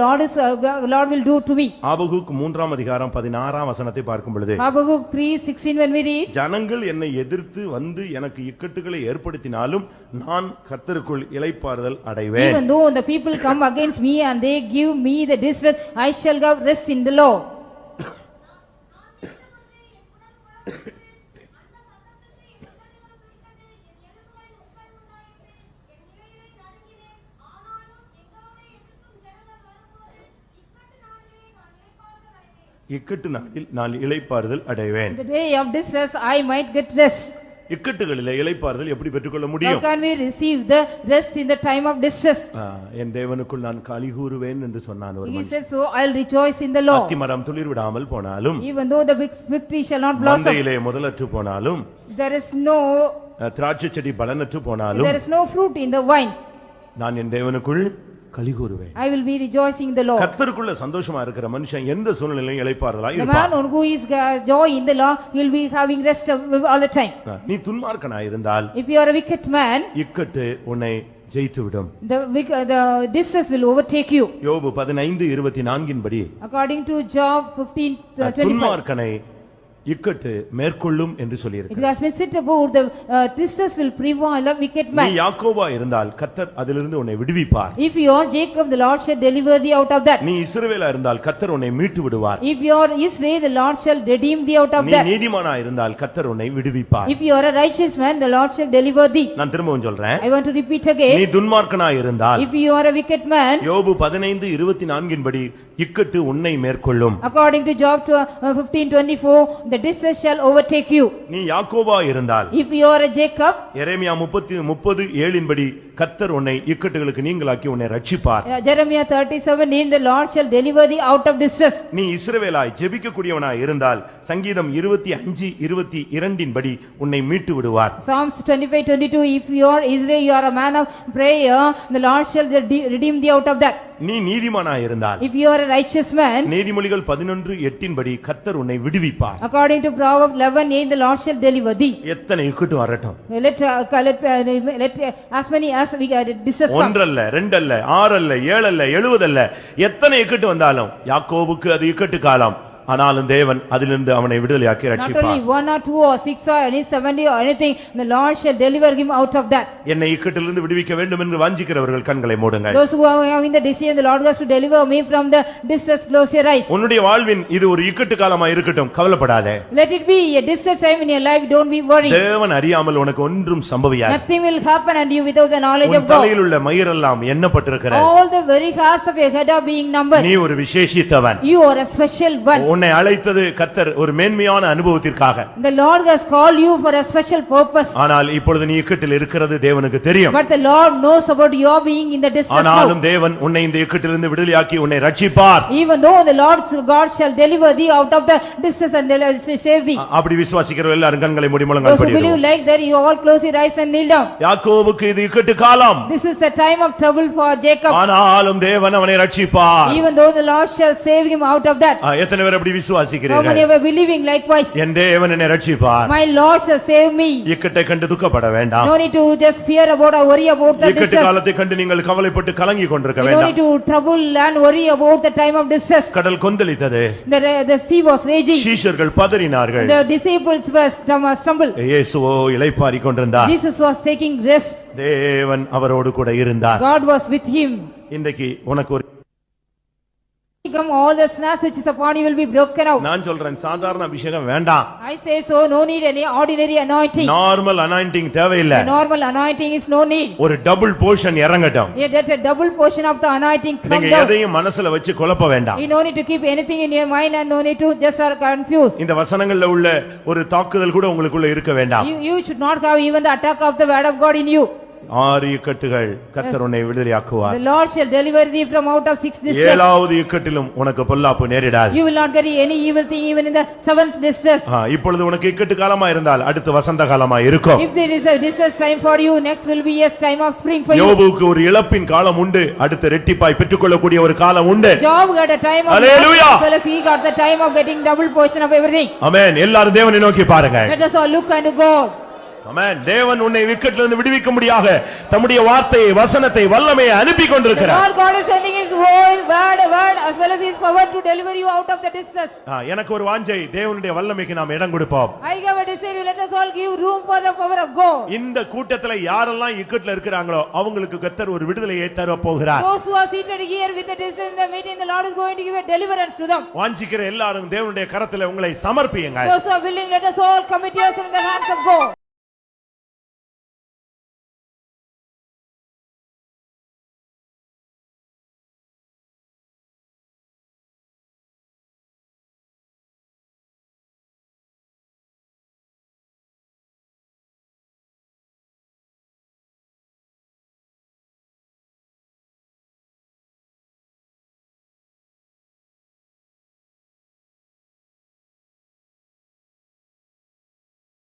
Lord will do to me. Habakkuk 3ஆம் அதிகாரம் 16ஆம் வசனத்தை பார்க்கும் பொழுது Habakkuk 3:16 when we read, ஜனங்கள் என்னை எதிர்த்து வந்து எனக்கு இக்கட்டுகளை ஏற்படுத்தினாலும் நான் கர்த்தருக்குள் இளைப்பாறுதல் அடைவேன். Even though the people come against me and they give me the distress, I shall have rest in the Lord. இக்கட்டு நாளில் நான் இளைப்பாறுதல் அடைவேன். The day of distress I might get rest. இக்கட்டுகளிலே இளைப்பாறுதல் எப்படி பெற்றுக்கொள்ள முடியும்? How can we receive the rest in the time of distress? என் தேவனுக்குள் நான் களிகூறுவேன் என்று சொன்னான் ஒரு மனிதன். He said, so I'll rejoice in the Lord. அத்திமரம் துளிர் விடாமல் போனாலும், even though the victory shall not blossom, மந்தையிலே முதலற்று போனாலும், there is no திராட்சை செடி பலனற்று போனாலும், there is no fruit in the vines, நான் என் தேவனுக்குள் களிகூறுவேன். I will be rejoicing in the Lord. கர்த்தருக்குள்ள சந்தோஷமா இருக்கிற மனுஷன் எந்த சூழ்நிலையிலும் இளைப்பாறுதலாய் The இருப்பான். man who is joy in the Lord, he will be having rest all the time. நீ துன்மார்க்கனாய் இருந்தால், If you are a wicked man, இக்கட்டு உன்னை ஜெயித்து விடும். the distress will overtake you. யோபு 15:24 படி According to Job 15:25, துன்மார்க்கனை இக்கட்டு மேற்கொள்ளும் என்று சொல்லியிருக்கு. it has been said about the distress will prevail of wicked man. நீ யாக்கோபா இருந்தால் கர்த்தர் அதிலிருந்து உன்னை விடுவிப்பார். If you are Jacob, the Lord shall deliver thee out of that. நீ இஸ்ரவேலா இருந்தால் கர்த்தர் உன்னை மீட்டு விடுவார். If you are Israel, the Lord shall redeem thee out of நீ that. நீதிமானா இருந்தால் கர்த்தர் உன்னை விடுவிப்பார். If you are a righteous man, the Lord shall deliver thee. நான் திரும்பவும் சொல்றேன். I want to repeat again. நீ துன்மார்க்கனா இருந்தால், If you are a wicked man, யோபு 15:24 படி இக்கட்டு உன்னை மேற்கொள்ளும். according to Job 15:24, the distress shall overtake you. நீ யாக்கோபா இருந்தால், If you are a Jacob, எரேமியா 30:7 படி கர்த்தர் உன்னை இக்கட்டுகளுக்கு நீங்களாக்கி உன்னை ரட்சிப்பார். Jeremiah 37, the Lord shall deliver thee out of distress. நீ இஸ்ரவேலாய் ஜெபிக்கக்கூடியவனாய் இருந்தால் சங்கீதம் 25:22 படி உன்னை மீட்டு விடுவார். Psalms 25:22, if you are Israel, you are a man of prayer, the Lord shall redeem thee out of that. நீ நீதிமானாய் இருந்தால், If you are a righteous man, நீதிமொழிகள் 11:8 படி கர்த்தர் உன்னை விடுவிப்பார். according to Proverbs 11:8, the Lord shall deliver thee. எத்தனை இக்கட்டு வரட்டும், Let as many as we distress come. ஒன்றல்ல, ரெண்டல்ல, 6 அல்ல, 7 அல்ல, 70 அல்ல, எத்தனை இக்கட்டு வந்தாலும் யாக்கோபுக்கு அது இக்கட்டு காலம், ஆனாலும் தேவன் அதிலிருந்து அவனை விடுதலையாக்கி Not ரட்சிப்பார். only 1 or 2 or 6 or any 70 or anything, the Lord shall deliver him out of that. என்னை இக்கட்டிலிருந்து விடுவிக்க வேண்டும் என்று வாஞ்சிக்கிறவர்கள் கண்களை மூடுங்கள். Those who are having the decision, the Lord has to deliver me from the distress, close your eyes. உன்னுடைய வாழ்வின் இது ஒரு இக்கட்டு காலமா இருக்கட்டும், கவலைப்படாதே. Let it be a distress time in your life, don't be worried. தேவன் அறியாமல் உனக்கு ஒன்றும் சம்பவியாது. Nothing will happen unto you without the knowledge உன் of God. தலையில் உள்ள மயிரெல்லாம் எண்ணப்பட்டிருக்கிறது. All the very hairs of your head are being numbered. நீ ஒரு விசேஷித்தவன். You are a special one. உன்னை அழைத்தது கர்த்தர் ஒரு மேன்மையான அனுபவத்திற்காக. The Lord has called you for a special purpose. ஆனால் இப்பொழுது நீ இக்கட்டில் இருக்கிறது தேவனுக்கு தெரியும். But the Lord knows about your being in the distress now. ஆனாலும் தேவன் உன்னை இந்த இக்கட்டிலிருந்து விடுதலையாக்கி உன்னை ரட்சிப்பார். Even though the Lord God shall deliver thee out of the distress and save thee. அப்படி விசுவாசிக்கிற எல்லாரும் கண்களை மூடி முழங்கால் Those who believe படிடுவோம். like that, you all close your eyes and kneel down. யாக்கோபுக்கு இது இக்கட்டு காலம். This is the time of trouble for Jacob. ஆனாலும் தேவன் அவனை ரட்சிப்பார். Even though the Lord shall save him out of that. எத்தனை பேர் அப்படி How many விசுவாசிக்கிறீர்கள்? were believing likewise? என் தேவன் என்னை ரட்சிப்பார். My Lord shall save me. இக்கட்டை கண்டு துக்கப்பட வேண்டாம். No need to just fear about or worry about the இக்கட்டு distress. காலத்தை கண்டு நீங்கள் கவலைப்பட்டு கலங்கி கொண்டிருக்க You don't வேண்டாம். need to trouble and worry about the time of distress. கடல் கொந்தளித்தது. The sea was raging. சீஷர்கள் பதறினார்கள். The disciples were stumbled. இயேசுவோ இளைப்பாறிக் கொண்டிருந்தார். Jesus was taking rest. தேவன் அவரோடு கூட இருந்தார். God was with him. இன்றைக்கு உனக்கு ஒரு Come, all the snares which is upon you will be broken out. நான் சொல்றேன், சாதாரண அபிஷேகம் வேண்டாம். I say so, no need any ordinary anointing. Normal anointing தேவையில்லை. The normal anointing is no need. ஒரு டபுள் போர்ஷன் இறங்கட்டும். Yeah, that a double portion of the anointing come நீங்க down. எதையும் மனசுல வச்சு குழப்ப வேண்டாம். You no need to keep anything in your mind and no need to just are confused. இந்த வசனங்கள்ல உள்ள ஒரு தாக்குதல் கூட உங்களுக்குள்ள இருக்க வேண்டாம். You should not have even the attack of the word of God in you. 6 இக்கட்டுகள் கர்த்தர் உன்னை விடுதலையாக்குவார். The Lord shall deliver thee from out of 6 distress. 7வது இக்கட்டிலும் உனக்கு பொல்லாப்பு நேரிடாது. You will not get any evil thing even in the 7th distress. இப்பொழுது உனக்கு இக்கட்டு காலமா இருந்தால் அடுத்து வசந்த காலமா இருக்கும். If there is a distress time for you, next will be a time of spring for you. யோபுக்கு ஒரு இழப்பின் காலம் உண்டு, அடுத்து ரெட்டிப்பாய் பெற்றுக்கொள்ளக்கூடிய ஒரு காலம் உண்டு. Job got a time of Hallelujah. as well as he got the time of getting double portion of everything. ஆமென். எல்லாரும் தேவனை நோக்கி பாருங்க. Let us all look unto God. ஆமென். தேவன் உன்னை விக்கட்டிலிருந்து விடுவிக்க முடியாக தம்முடைய வார்த்தையை வசனத்தை வல்லமையை அனுப்பி The கொண்டிருக்கிறார். Lord God is sending his word as well as his power to deliver you out of the distress. எனக்கு ஒரு வாஞ்சை, தேவனுடைய வல்லமைக்கு நாம் இடம் கொடுப்போம். I have a desire, let us all give room for the power of God. இந்த கூட்டத்துல யாரெல்லாம் இக்கட்ல இருக்கிறாங்களோ அவங்களுக்கு கர்த்தர் ஒரு விடுதலையை தர போகிறார். Those who are seated here with the distress in the meeting, the Lord is going to give a deliverance to them. வாஞ்சிக்கிற எல்லாரும் தேவனுடைய கரத்துல உங்களை சமர்ப்பியுங்க. Those who are willing, let us all commit yourselves in the hands of God.